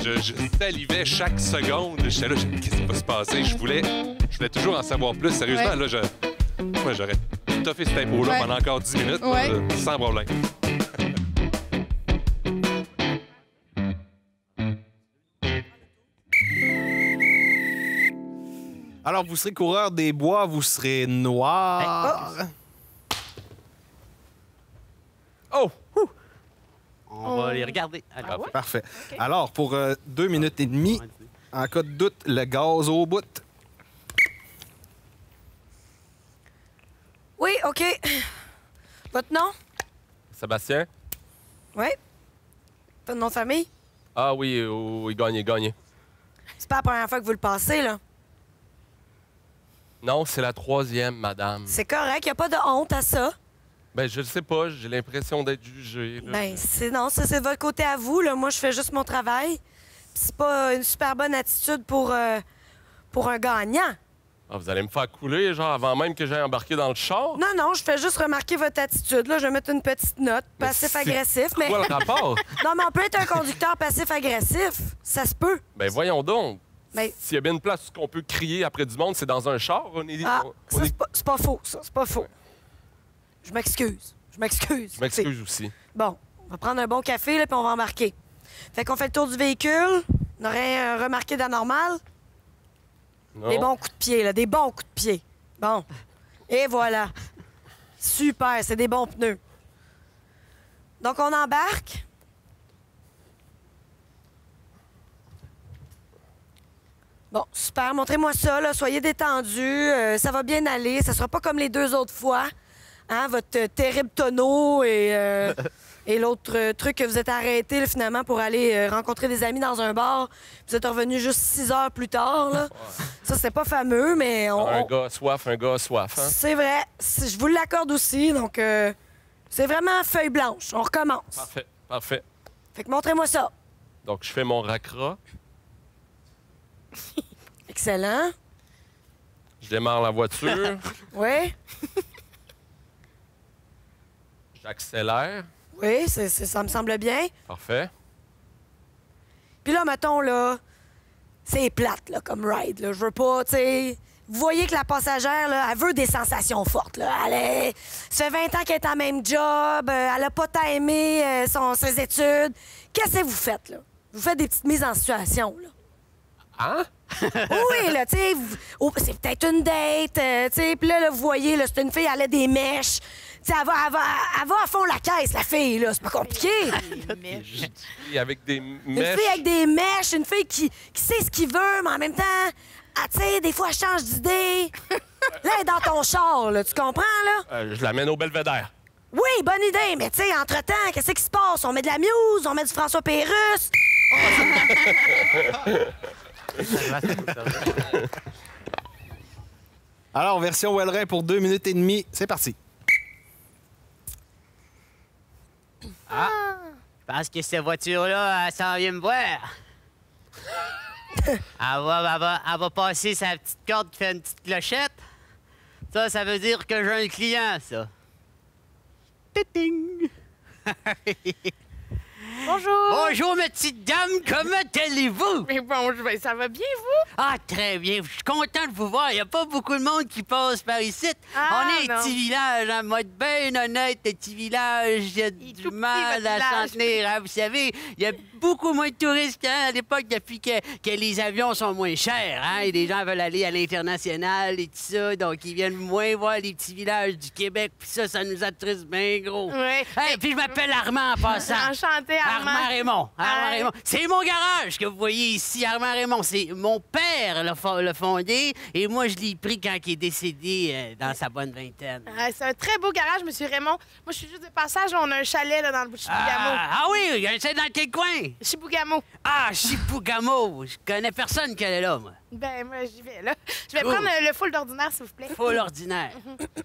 Je salivais chaque seconde. J'étais là, qu'est-ce qui va se passer? Je voulais toujours en savoir plus. Sérieusement, Ouais. là, moi, j'aurais toffé cette impro-là Ouais. pendant encore 10 minutes, Ouais. là, sans problème. Alors, vous serez coureur des bois, vous serez noir. Oh! On va les regarder. Allez. Parfait. Alors, pour 2 minutes et demie, en cas de doute, le gaz au bout. Oui, OK. Votre nom? Sébastien? Oui. Votre nom de famille? Ah oui, gagné. C'est pas la première fois que vous le passez, là. Non, c'est la 3e, madame. C'est correct, y a pas de honte à ça. Ben, je le sais pas, j'ai l'impression d'être jugé. Là. Ben, c'est de votre côté à vous, là. Moi, je fais juste mon travail. Puis c'est pas une super bonne attitude pour un gagnant. Ah, vous allez me faire couler, genre, avant même que j'aille embarquer dans le char? Non, je fais juste remarquer votre attitude. Là, je vais mettre une petite note, passif-agressif. C'est quoi le rapport? Non, mais on peut être un conducteur passif-agressif. Ça se peut. Ben, voyons donc. Ben- S'il y a bien une place où on peut crier après du monde, c'est dans un char. Ah, ça, c'est pas faux, ça. C'est pas faux. Je m'excuse. Je m'excuse aussi. Bon, on va prendre un bon café, là, puis on va embarquer. Fait qu'on fait le tour du véhicule. On aurait remarqué d'anormal. Non. Des bons coups de pied, là. Des bons coups de pied. Bon. Et voilà. Super, c'est des bons pneus. Donc, on embarque. Bon, super. Montrez-moi ça, là. Soyez détendus. Ça va bien aller. Ça sera pas comme les 2 autres fois. hein, votre terrible tonneau et l'autre truc que vous êtes arrêté là, finalement pour aller rencontrer des amis dans un bar. Vous êtes revenu juste 6 heures plus tard. Là. Ça, c'est pas fameux, mais... Un gars soif, hein? C'est vrai. Je vous l'accorde aussi, donc c'est vraiment feuille blanche. On recommence. Parfait. Fait que montrez-moi ça. Donc, je fais mon racra. Excellent. Je démarre la voiture. Oui. J'accélère. Oui, ça me semble bien. Parfait. Puis là, mettons, là, c'est plate, là, comme ride, là. Je veux pas, tu sais... Vous voyez que la passagère, là, elle veut des sensations fortes, là. Ça fait 20 ans qu'elle est en même job, elle a pas tant aimé ses études. Qu'est-ce que vous faites, là? Vous faites des petites mises en situation, là. Hein? Oui, là, tu sais, c'est peut-être une date, tu sais, puis là, vous voyez, là, c'est une fille, elle a des mèches. Tu sais, elle va à fond la caisse, la fille, là, c'est pas compliqué. Avec des mèches. Une fille avec des mèches, une fille qui sait ce qu'il veut, mais en même temps, tu sais, des fois, elle change d'idée. Là, elle est dans ton char, là, tu comprends, là? Je l'amène au Belvédère. Oui, bonne idée, mais tu sais, entre-temps, qu'est-ce qui se passe? On met de la Muse, on met du François Pérusse. Alors, version Wellerin pour 2 minutes et demie. C'est parti. Ah! Je pense que cette voiture-là, elle s'en vient me voir. Elle va passer sa petite corde qui fait une petite clochette. Ça veut dire que j'ai un client, ça. Titing! Bonjour! Bonjour, ma petite dame, comment allez-vous? Mais bonjour, ça va bien, vous? Ah, très bien. Je suis content de vous voir. Il n'y a pas beaucoup de monde qui passe par ici. On est un petit village, en mode bien honnête, un petit village. Il y a du mal à s'en tenir. Hein? Vous savez, il y a beaucoup moins de touristes qu'à l'époque depuis que les avions sont moins chers. Hein? Et les gens veulent aller à l'international et tout ça, donc ils viennent moins voir les petits villages du Québec. Puis ça nous attriste bien gros. Oui. Hey, puis je m'appelle Armand en passant. Enchanté, Armand Raymond. C'est mon garage que vous voyez ici, Armand Raymond. C'est mon père l'a fondé et moi, je l'ai pris quand il est décédé dans sa bonne vingtaine. C'est un très beau garage, M. Raymond. Moi, je suis juste de passage. On a un chalet là, dans le bout de Chibougamau. Ah oui, il y a un chalet dans quel coin? Chibougamau. Ah, Chibougamau. Je connais personne qui est là, moi. Ben, moi, j'y vais, là. Je vais prendre le full d'ordinaire, s'il vous plaît. Full ordinaire.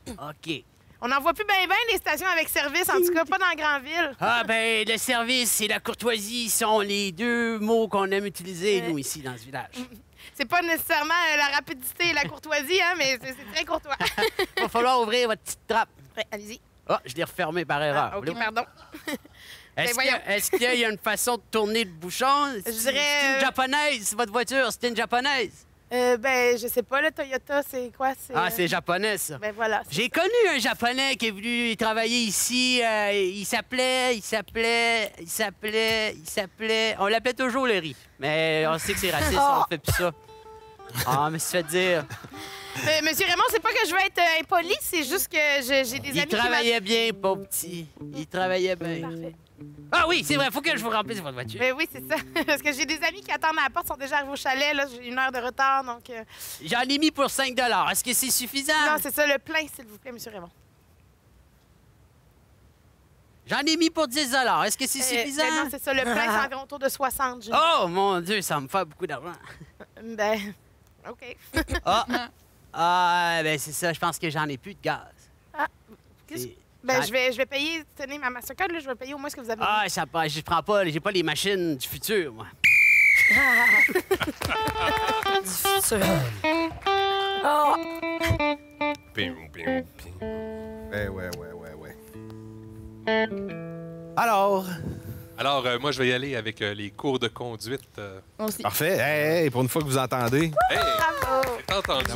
OK. On n'en voit plus bien les stations avec service, en tout cas pas dans Grandville. Ah, ben, le service et la courtoisie sont les 2 mots qu'on aime utiliser, nous, ici, dans ce village. C'est pas nécessairement la rapidité et la courtoisie, hein, mais c'est très courtois. Il va falloir ouvrir votre petite trappe. Ouais, allez-y. Ah, je l'ai refermée par erreur. Ah, OK, pardon. Est-ce qu'il y a une façon de tourner le bouchon? Je dirais... C'est une japonaise, votre voiture. C'est une japonaise. Ben, je sais pas, le Toyota, c'est quoi? C'est japonais, ça. Ben voilà. J'ai connu un Japonais qui est venu travailler ici. Il s'appelait... On l'appelait toujours le riz. Mais on sait que c'est raciste, on fait plus ça. Ah, mais ça fait dire... Monsieur Raymond, c'est pas que je veux être impoli, c'est juste que j'ai des amis qui... Il travaillait bien, pauvre petit. Il travaillait bien. Parfait. Ah oui, c'est vrai, faut que je vous remplisse votre voiture. Ben oui, c'est ça. Parce que j'ai des amis qui attendent à la porte, sont déjà arrivés au chalet, là, j'ai 1 heure de retard, donc... J'en ai mis pour 5 $. Est-ce que c'est suffisant? Non, c'est ça, le plein, s'il vous plaît, monsieur Raymond. J'en ai mis pour 10 $. Est-ce que c'est suffisant? Ben non, c'est ça, le plein, c'est environ autour de 60. Oh, mon Dieu, ça me fait beaucoup d'argent. Ben, OK. Ben c'est ça, je pense que j'en ai plus de gaz. Ah, ben, je vais payer, tenez ma Mastercard, là, je vais payer au moins ce que vous avez. Ah, je prends pas, j'ai pas les machines du futur, moi. Du futur. Oh! Ouais. Alors, moi, je vais y aller avec les cours de conduite. Parfait. Hey, pour une fois que vous entendez. Hey, c'est entendu.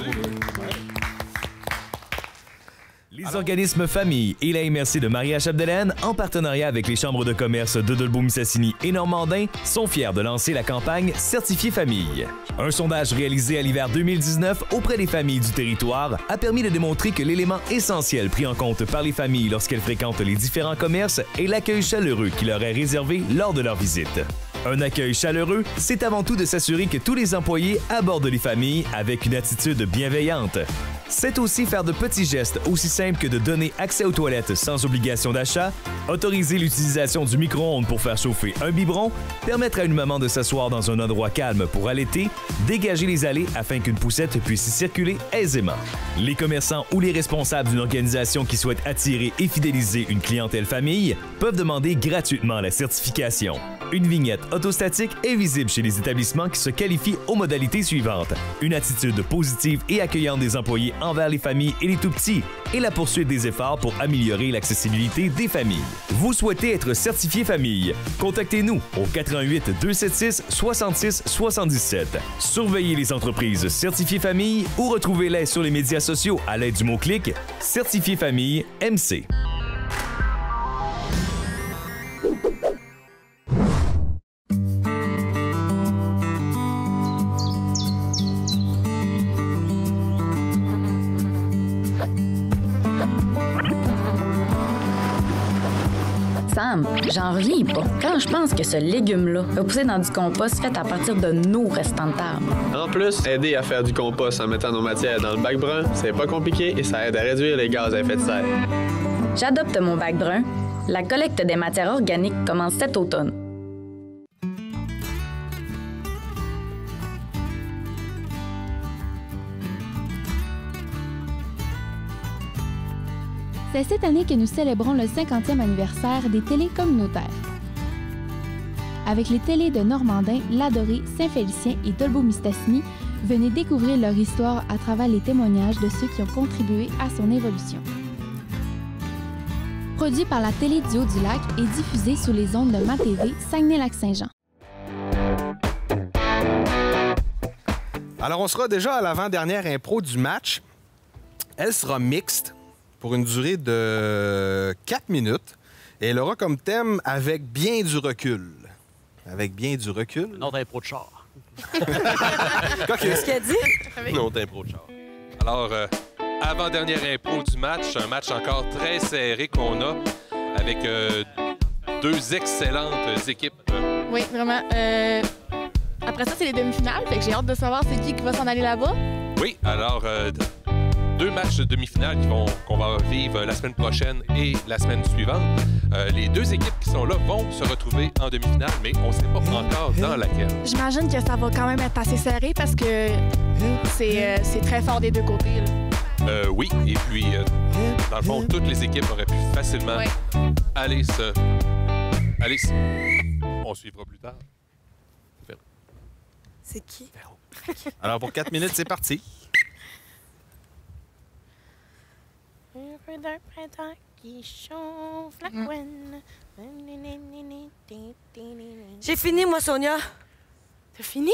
Les organismes Famille et la MRC de Maria-Chapdelaine, en partenariat avec les chambres de commerce de Dolbeau-Mistassini et Normandin, sont fiers de lancer la campagne Certifié Famille. Un sondage réalisé à l'hiver 2019 auprès des familles du territoire a permis de démontrer que l'élément essentiel pris en compte par les familles lorsqu'elles fréquentent les différents commerces est l'accueil chaleureux qui leur est réservé lors de leur visite. Un accueil chaleureux, c'est avant tout de s'assurer que tous les employés abordent les familles avec une attitude bienveillante. C'est aussi faire de petits gestes aussi simples que de donner accès aux toilettes sans obligation d'achat, autoriser l'utilisation du micro-ondes pour faire chauffer un biberon, permettre à une maman de s'asseoir dans un endroit calme pour allaiter, dégager les allées afin qu'une poussette puisse y circuler aisément. Les commerçants ou les responsables d'une organisation qui souhaite attirer et fidéliser une clientèle famille peuvent demander gratuitement la certification. Une vignette autostatique est visible chez les établissements qui se qualifient aux modalités suivantes. Une attitude positive et accueillante des employés envers les familles et les tout-petits et la poursuite des efforts pour améliorer l'accessibilité des familles. Vous souhaitez être certifié famille? Contactez-nous au 88 276 66 77. Surveillez les entreprises certifiées famille ou retrouvez-les sur les médias sociaux à l'aide du mot-clic Certifié famille MC. Sam, j'en reviens pas. Quand je pense que ce légume-là va pousser dans du compost fait à partir de nos restants de table. En plus, aider à faire du compost en mettant nos matières dans le bac brun, c'est pas compliqué et ça aide à réduire les gaz à effet de serre. J'adopte mon bac brun. La collecte des matières organiques commence cet automne. C'est cette année que nous célébrons le 50e anniversaire des télés communautaires. Avec les télés de Normandin, Ladoré, Saint-Félicien et Dolbeau-Mistassini, venez découvrir leur histoire à travers les témoignages de ceux qui ont contribué à son évolution. Produit par la Télé du Haut-du-Lac et diffusé sur les ondes de MaTV Saguenay-Lac-Saint-Jean. Alors, on sera déjà à l'avant-dernière impro du match. Elle sera mixte pour une durée de 4 minutes. Et elle aura comme thème « Avec bien du recul ». Avec bien du recul. Une autre impro de char. Qu'est-ce qu'il a dit? Une autre impro de char. Alors, avant-dernière impro du match, un match encore très serré qu'on a avec deux excellentes équipes. Oui, vraiment. Après ça, c'est les demi-finales, fait que j'ai hâte de savoir c'est qui va s'en aller là-bas. Oui, alors, deux matchs de demi-finale qu'on va vivre la semaine prochaine et la semaine suivante. Les deux équipes qui sont là vont se retrouver en demi-finale, mais on ne sait pas encore dans laquelle. J'imagine que ça va quand même être assez serré parce que c'est très fort des deux côtés. Là. Oui, et puis, dans le fond, toutes les équipes auraient pu facilement aller se... On suivra plus tard. C'est qui? Alors, pour 4 minutes, c'est parti. J'ai fini, moi, Sonia. T'as fini?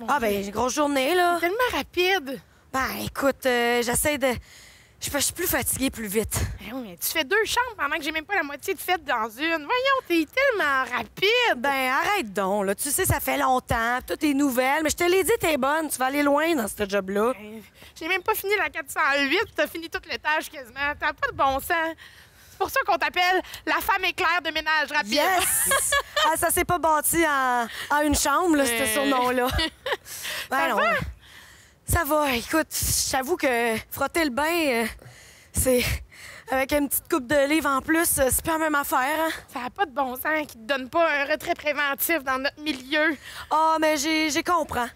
Ah, ben, j'ai grosse journée, là. C'est tellement rapide. Ben, écoute, j'essaie de... Je suis plus fatiguée plus vite. Ben oui, mais tu fais 2 chambres pendant que j'ai même pas la moitié de fête dans une. Voyons, t'es tellement rapide. Ben, arrête donc, là. Tu sais, ça fait longtemps. Tout est nouvelle. Mais je te l'ai dit, t'es bonne. Tu vas aller loin dans ce job-là. Ben, j'ai même pas fini la 408, t'as fini tout l'étage quasiment. T'as pas de bon sens. C'est pour ça qu'on t'appelle la femme éclair de ménage rapide. Yes! Ah, ça s'est pas bâti en une chambre, là, ce surnom-là. Ben non. Ça va. Écoute, j'avoue que frotter le bain, c'est... Avec une petite coupe de livres en plus, c'est pas la même affaire, hein? Ça n'a pas de bon sens qui te donne pas un retrait préventif dans notre milieu. Ah, mais j'ai comprends.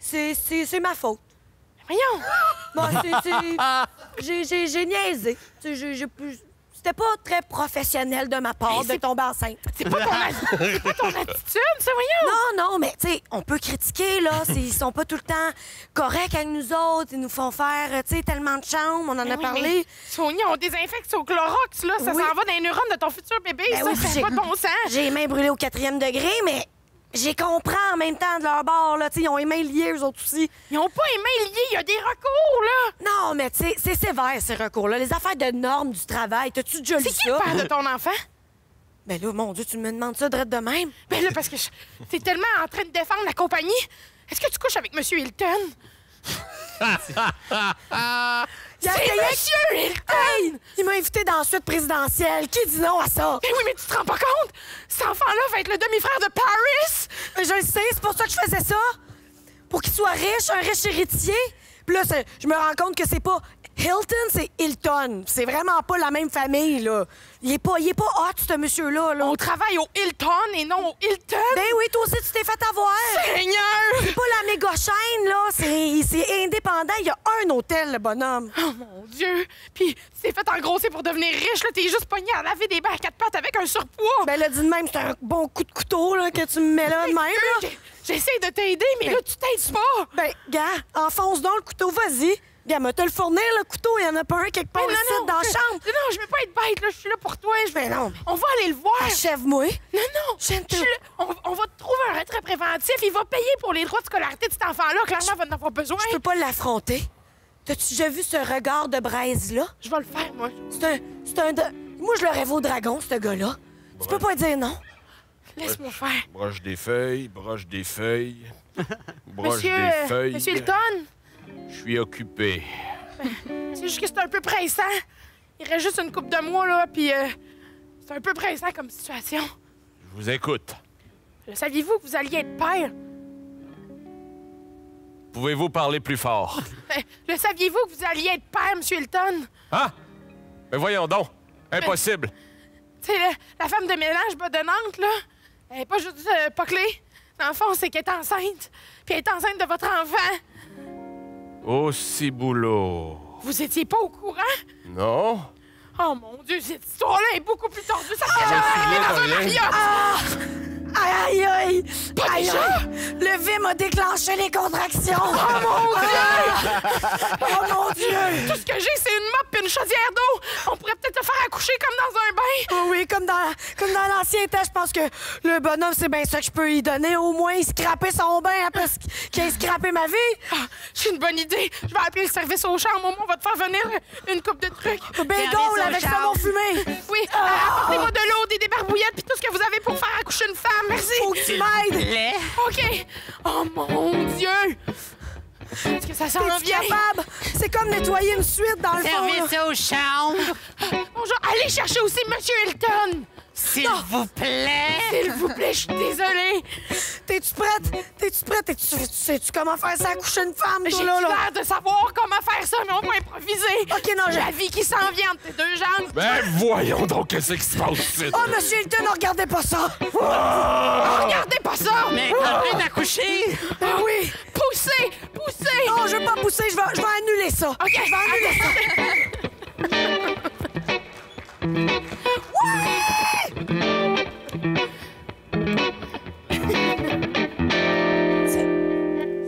C'est ma faute. Voyons! Bon, j'ai niaisé. C'était pas très professionnel de ma part de tomber enceinte. C'est pas ton attitude, ça, voyons! Non, mais tu sais, on peut critiquer, là. Ils sont pas tout le temps corrects avec nous autres. Ils nous font faire, tu sais, tellement de chambres. On en a parlé. Sonia, on désinfecte au Clorox, là. Ça s'en va dans les neurones de ton futur bébé. Ben ça fait pas de bon sens. J'ai les mains brûlées au 4e degré, mais... J'ai compris en même temps de leur bord, là. T'sais, ils ont les mains liées, eux autres aussi. Ils ont pas les mains liées, il y a des recours, là. Non, mais tu sais, c'est sévère, ces recours-là. Les affaires de normes du travail, t'as-tu déjà lu ça? C'est qui le père de ton enfant? Ben là, mon Dieu, tu me demandes ça direct de même? Ben là, parce que t'es tellement en train de défendre la compagnie. Est-ce que tu couches avec M. Hilton? Il a Monsieur Hilton! Il m'a invité dans la suite présidentielle. Qui dit non à ça? Mais oui, mais tu te rends pas compte? Cet enfant-là va être le demi-frère de Paris! Mais je le sais, c'est pour ça que je faisais ça. Pour qu'il soit riche, un riche héritier. Puis là, je me rends compte que c'est pas Hilton, c'est Hilton. C'est vraiment pas la même famille, là. Il est pas hot, ce monsieur-là. Là. On travaille au Hilton et non au Hilton. Ben oui, toi aussi, tu t'es fait avoir. Seigneur! C'est pas la méga chaîne, là. C'est indépendant. Il y a un hôtel, le bonhomme. Oh, mon Dieu! Puis, tu t'es fait engrosser pour devenir riche, là. T'es juste pogné à laver des bains à 4 pattes avec un surpoids. Ben là, dis de même, c'est un bon coup de couteau, là, que tu me mets là de même, là. J'essaie de t'aider, mais là, tu t'aides pas. Ben, gars, enfonce donc le couteau, vas-y. Gars, me te le fournir, le couteau, il y en a pas un quelque part ici dans la chambre. Non, je vais pas être bête, là. Je suis là pour toi. Ben non. On va aller le voir. Achève-moi. Non. Je suis là. On va te trouver un retrait préventif. Il va payer pour les droits de scolarité de cet enfant-là. Clairement, il va en avoir besoin. Je peux pas l'affronter. T'as-tu déjà vu ce regard de braise-là? Je vais le faire, moi. Moi, je l'aurais vu au dragon, ce gars-là. Tu peux pas dire non. Laisse-moi faire. Broche des feuilles, broche des feuilles. Monsieur Hilton? Je suis occupé. C'est juste que c'est un peu pressant. Il reste juste une couple de mois, là, puis c'est un peu pressant comme situation. Je vous écoute. Le saviez-vous que vous alliez être père? Pouvez-vous parler plus fort? Le saviez-vous que vous alliez être père, Monsieur Hilton? Ah! Mais voyons donc. Impossible. Tu sais, la femme de ménage bas de Nantes, là, elle est pas juste pas clé. Dans le fond, c'est qu'elle est enceinte. Puis elle est enceinte de votre enfant. Oh, ciboulot. Vous étiez pas au courant? Non? Oh mon Dieu, cette histoire-là est beaucoup plus tordue. Ça fait jamais dans un mariage! Aïe, aïe! Pas aïe, déjà? aïe. Le vim a déclenché les contractions. Oh mon Dieu! Oh mon Dieu! Tout ce que j'ai, c'est une mop et une chaudière d'eau. On pourrait peut-être te faire accoucher comme dans un bain. Oh oui, comme dans l'ancien temps, je pense que le bonhomme, c'est bien ça que je peux y donner. Au moins, il scraper son bain après qu'il ait scrappé ma vie. Ah, c'est une bonne idée. Je vais appeler le service aux chambres. Au moins, on va te faire venir une coupe de trucs. Bagel avec savon fumé. Oui, apportez-moi de l'eau, des débarbouillettes puis tout ce que vous avez pour faire accoucher une femme. Merci. Faut que tu m'aides. OK. Oh mon Dieu. Est-ce que ça sent bien? Capable? C'est comme nettoyer une suite dans le fond. Service aux chambres. Bonjour. Allez chercher aussi Monsieur Hilton. S'il vous plaît. S'il vous plaît, je suis désolée. T'es-tu prête? Sais-tu comment faire ça accoucher une femme, J'ai toi, là? l'air de savoir comment faire ça, mais on va improviser. OK, non, La vie qui s'en vient entre tes deux jambes. Ben voyons donc qu'est-ce qui se passe ici. Oh, Monsieur Hilton, ne regardez pas ça! Regardez pas ça! Mais en train d'accoucher. Ben oui! Poussez! Non, je veux pas pousser, je vais annuler ça. OK, je vais annuler ça.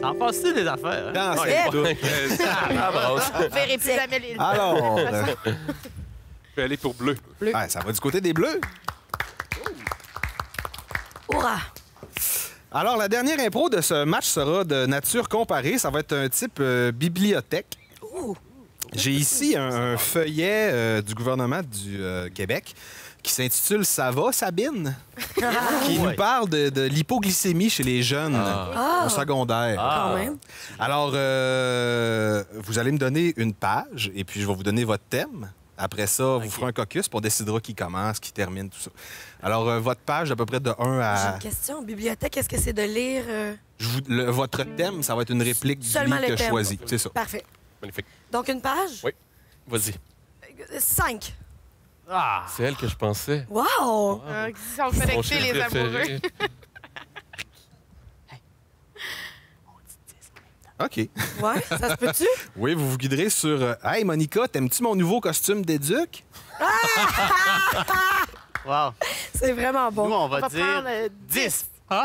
Ça en passe-tu des affaires? Dans Hein? cette doute. Vous verrez plus jamais les... Alors, Je vais aller pour bleu. ça va du côté des Bleus. Hourra! Alors, la dernière impro de ce match sera de nature comparée. Ça va être un type bibliothèque. J'ai ici un feuillet du gouvernement du Québec qui s'intitule « Ça va, Sabine? » qui nous parle de l'hypoglycémie chez les jeunes au secondaire. Quand même. Alors, vous allez me donner une page et puis je vais vous donner votre thème. Après ça, vous ferez un caucus pour décidera qui commence, qui termine, tout ça. Alors, votre page, à peu près de 1 à... J'ai une question. Bibliothèque, est-ce que c'est de lire... votre thème, ça va être une réplique du Seulement livre le que je thème. choisis. C'est ça. Parfait. Magnifique. Donc, une page? Oui. Vas-y. 5. Ah! C'est elle que je pensais. Wow! Ils sont connectés, les amoureux. OK. Ouais, ça se peut-tu? Oui, vous vous guiderez sur Hey, Monica, t'aimes-tu mon nouveau costume d'éduc? Wow. C'est vraiment bon. Nous, on va On va dire prendre 10. Oh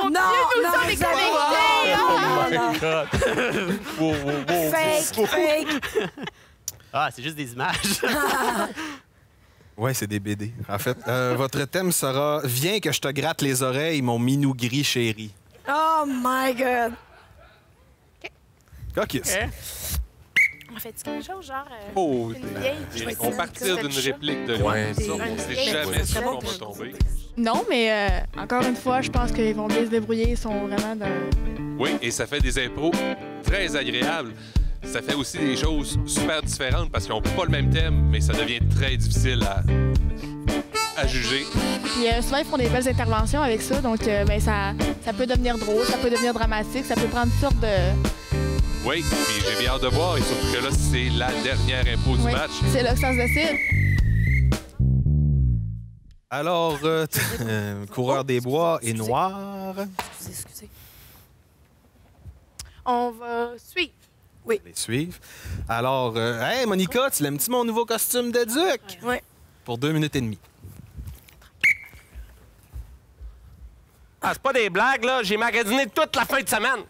mon Non, Dieu, nous non, sommes les vous allez- connectés! Oh my God. Fake! Ah, c'est juste des images. Oui, c'est des BD. En fait, votre thème sera Viens que je te gratte les oreilles, mon minou gris chéri. Oh my God! Caucus. On fait quelque chose, genre... Oh, une vieille... on partir d'une réplique de loin. Ouais, Ça, on sait jamais sur quoi on va tomber. Non, mais encore une fois, je pense qu'ils vont bien se débrouiller. Ils sont vraiment d'un... Oui, et ça fait des impros très agréables. ça fait aussi des choses super différentes parce qu'ils n'ont pas le même thème, mais ça devient très difficile à juger. Puis souvent, ils font des belles interventions avec ça, donc ben, ça peut devenir drôle, ça peut devenir dramatique, ça peut prendre toutes sortes de... Oui, puis j'ai bien hâte de voir, et surtout que là, c'est la dernière impro du match. C'est là que ça se décide. Alors, coureur des bois et noir. Excusez. On va suivre. Oui. Les suivre. Alors, hey, Monica, tu l'aimes-tu mon nouveau costume de duc? Oui. Pour 2 minutes et demie. Ah, c'est pas des blagues, là. J'ai magasiné toute la fin de semaine.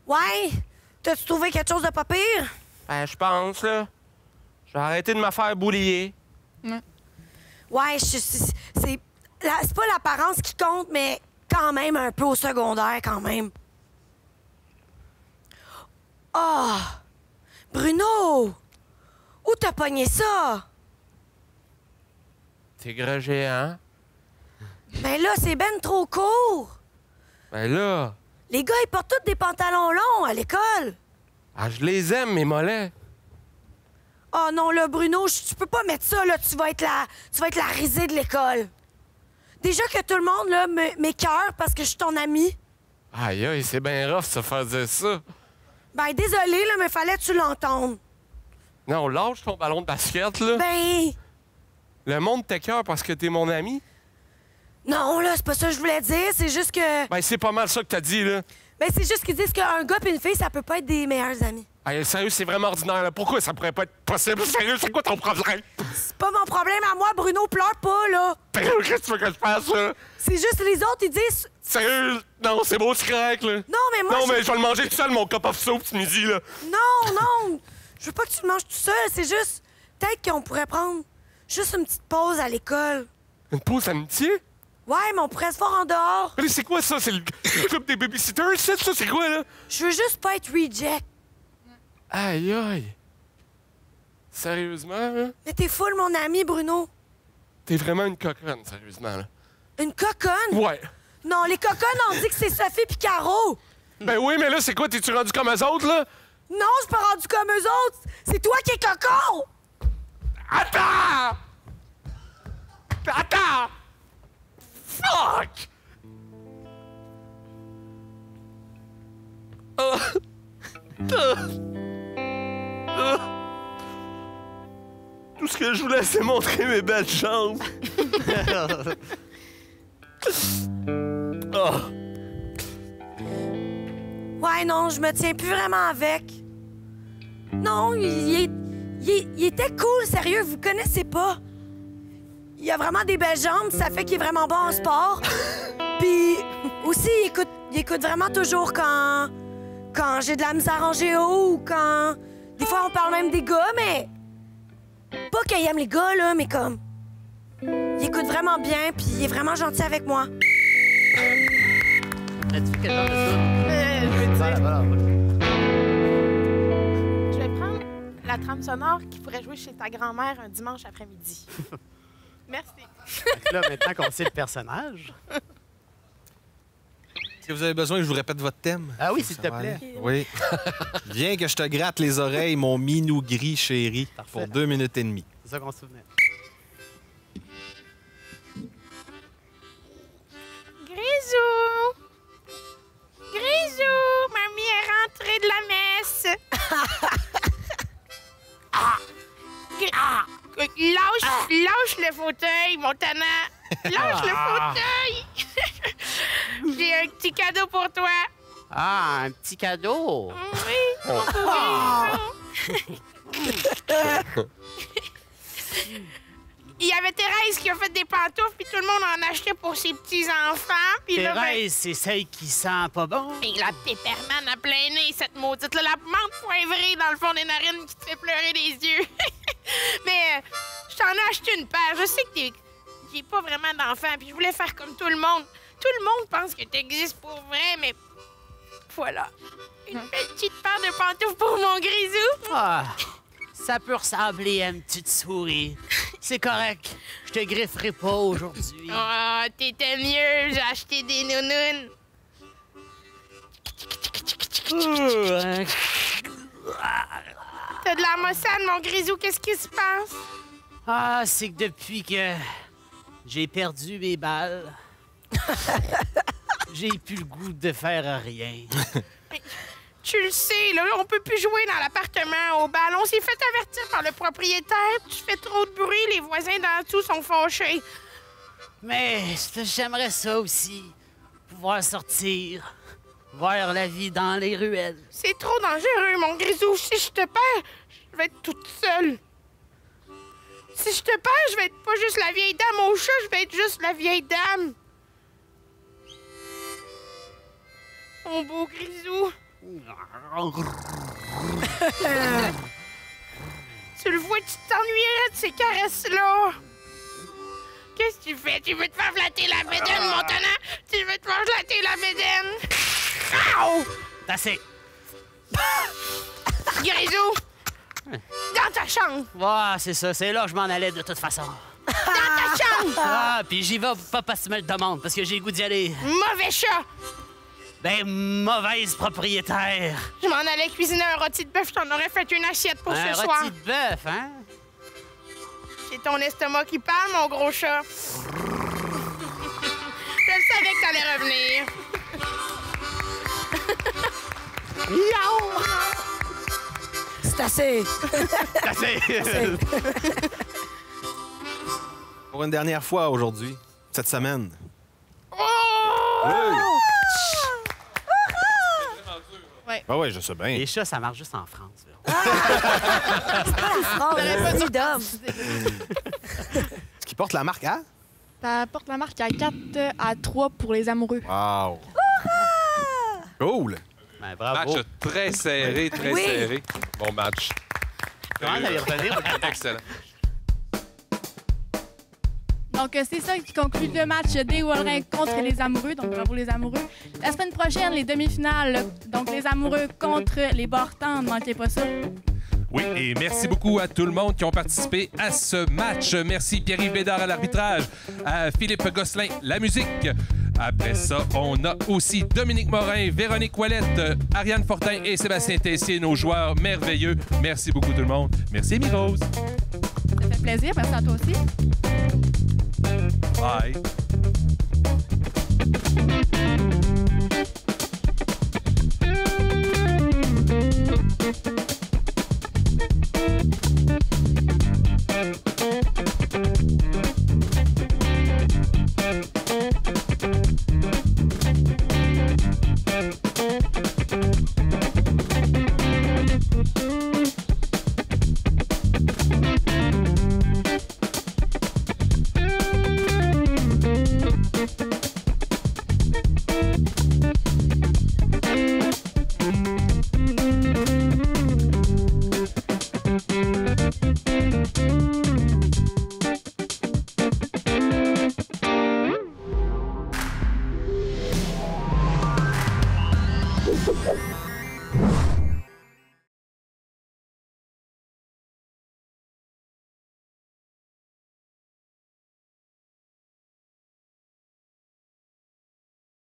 Ouais? T'as-tu trouvé quelque chose de pas pire? Ben, je pense, là. Je vais arrêter de me faire boulier. Ouais, c'est pas l'apparence qui compte, mais quand même un peu au secondaire, quand même. Ah! Oh, Bruno! Où t'as pogné ça? Tigre géant. Ben là, c'est ben trop court! Ben là... Les gars, ils portent tous des pantalons longs à l'école! Ah, je les aime, mes mollets. Oh non, là, Bruno, tu peux pas mettre ça, là. Tu vas être la risée de l'école. Déjà que tout le monde, là, m'écoeure parce que je suis ton ami. Aïe, aïe, c'est bien rough, ça faire dire ça. Ben, désolé, là, mais fallait que tu l'entendes. Non, lâche ton ballon de basket, là. Ben... Le monde t'écoeure parce que t'es mon ami? Non, là, c'est pas ça que je voulais dire. C'est juste que... Ben, c'est pas mal ça que t'as dit, là. Ben, c'est juste qu'ils disent qu'un gars et une fille, ça peut pas être des meilleurs amis. Hey, sérieux, c'est vraiment ordinaire, là. Pourquoi ça pourrait pas être possible? Sérieux, c'est quoi ton problème? C'est pas mon problème à moi, Bruno. Pleure pas, là. Ben, qu'est-ce que tu veux que je fasse, là? C'est juste les autres, ils disent... Sérieux? Non, c'est beau, c'est correct, là. Non, mais moi... Non, mais je vais le manger tout seul, mon cup of soup, ce midi, là. Non! Je veux pas que tu le manges tout seul. C'est juste... Peut-être qu'on pourrait prendre juste une petite pause à l'école. Une pause d'amitié? Ouais, mais on pourrait se voir en dehors. Mais c'est quoi, ça? C'est le club des babysitters, ça? C'est quoi, là? Je veux juste pas être reject. Aïe, aïe. Sérieusement, là? Mais t'es full, mon ami, Bruno. T'es vraiment une coconne, sérieusement, là. Une coconne? Ouais. Non, les coconnes, on dit que c'est Sophie pis Caro. Ben oui, mais là, c'est quoi? T'es-tu rendu comme eux autres, là? Non, je suis pas rendu comme eux autres. C'est toi qui es cocon. Attends! Attends! Fuck! Tout ce que je voulais, c'est montrer mes belles jambes. Oh. Ouais, non, je me tiens plus vraiment avec. Non, il était cool, sérieux, vous connaissez pas. Il a vraiment des belles jambes, ça fait qu'il est vraiment bon en sport. Puis aussi, il écoute vraiment toujours quand j'ai de la misère en géo ou quand... Des fois, on parle même des gars, mais... Pas qu'il aime les gars, là, mais comme... Il écoute vraiment bien, puis il est vraiment gentil avec moi. As-tu quel genre de ça? Je vais prendre la trame sonore qui pourrait jouer chez ta grand-mère un dimanche après-midi. Merci. Là, maintenant qu'on sait le personnage... Est-ce que vous avez besoin que je vous répète votre thème? Ah oui, s'il Ça te va plaît. aller? Oui. Viens que je te gratte les oreilles, mon minou gris chéri, pour 2 minutes et demie. C'est ça qu'on se souvenait. Grisou! Grisou! Mamie est rentrée de la messe! Lâche le fauteuil, mon tannant! Lâche le fauteuil! J'ai un petit cadeau pour toi! Ah, un petit cadeau! Oui, mon beau Il y avait Thérèse qui a fait des pantoufles, puis tout le monde en achetait pour ses petits-enfants. Thérèse, c'est celle qui sent pas bon. Et la Pepperman a plein nez, cette maudite-là. La menthe poivrée dans le fond des narines qui te fait pleurer les yeux. Mais je t'en ai acheté une paire. Je sais que j'ai pas vraiment d'enfants, puis je voulais faire comme tout le monde. Tout le monde pense que t'existes pour vrai, mais voilà. Une petite paire de pantoufles pour mon grisou. Ah, ça peut ressembler à une petite souris. C'est correct. Je te grifferai pas aujourd'hui. Oh, t'étais mieux. J'ai acheté des nounounes. T'as de la mossade, mon grisou, qu'est-ce qui se passe? Ah, c'est que depuis que j'ai perdu mes balles, j'ai plus le goût de faire rien. Tu le sais, là, on peut plus jouer dans l'appartement au bal. On s'est fait avertir par le propriétaire. Tu fais trop de bruit, les voisins d'en dessous sont fâchés. Mais j'aimerais ça aussi, pouvoir sortir, voir la vie dans les ruelles. C'est trop dangereux, mon grisou. Si je te perds, je vais être toute seule. Si je te perds, je vais être pas juste la vieille dame au chat, je vais être juste la vieille dame. Mon beau grisou. Tu le vois, tu t'ennuierais de ces caresses-là. Qu'est-ce que tu fais? Tu veux te faire flatter la bédaine, mon tonnant? Tu veux te faire flatter la bédaine? Au! T'as assez. Grisou! Dans ta chambre! Ouais, c'est ça. C'est là que je m'en allais de toute façon. Dans ta chambre! Ah, puis j'y vais pas parce que tu me le demandes, parce que j'ai le goût d'y aller. Mauvais chat! Ben, mauvaise propriétaire. Je m'en allais cuisiner un rôti de bœuf, je t'en aurais fait une assiette pour ce soir. Un rôti de bœuf, hein? C'est ton estomac qui parle, mon gros chat. Je savais que t'allais revenir. C'est assez. C'est assez. Pour une dernière fois aujourd'hui, cette semaine. Oh! Hey! Ouais. Ah ouais, je sais bien. Les chats, ça marche juste en France. Ni d'homme. Ce qui porte la marque à? Ça porte la marque à 4-3 pour les amoureux. Wow! Cool! Ben, bravo. Match très serré, très serré. Bon match. Comment allez revenir? Excellent. Donc, c'est ça qui conclut le match des Walrins contre les amoureux. Donc, bravo les amoureux. La semaine prochaine, les demi-finales. Donc, les amoureux contre les Bortans. Ne manquez pas ça. Oui, et merci beaucoup à tout le monde qui ont participé à ce match. Merci Pierre-Yves Bédard à l'arbitrage, à Philippe Gosselin, la musique. Après ça, on a aussi Dominique Morin, Véronique Ouellette, Ariane Fortin et Sébastien Tessier, nos joueurs merveilleux. Merci beaucoup tout le monde. Merci Amy Rose. Ça fait plaisir. Merci à toi aussi. Bye.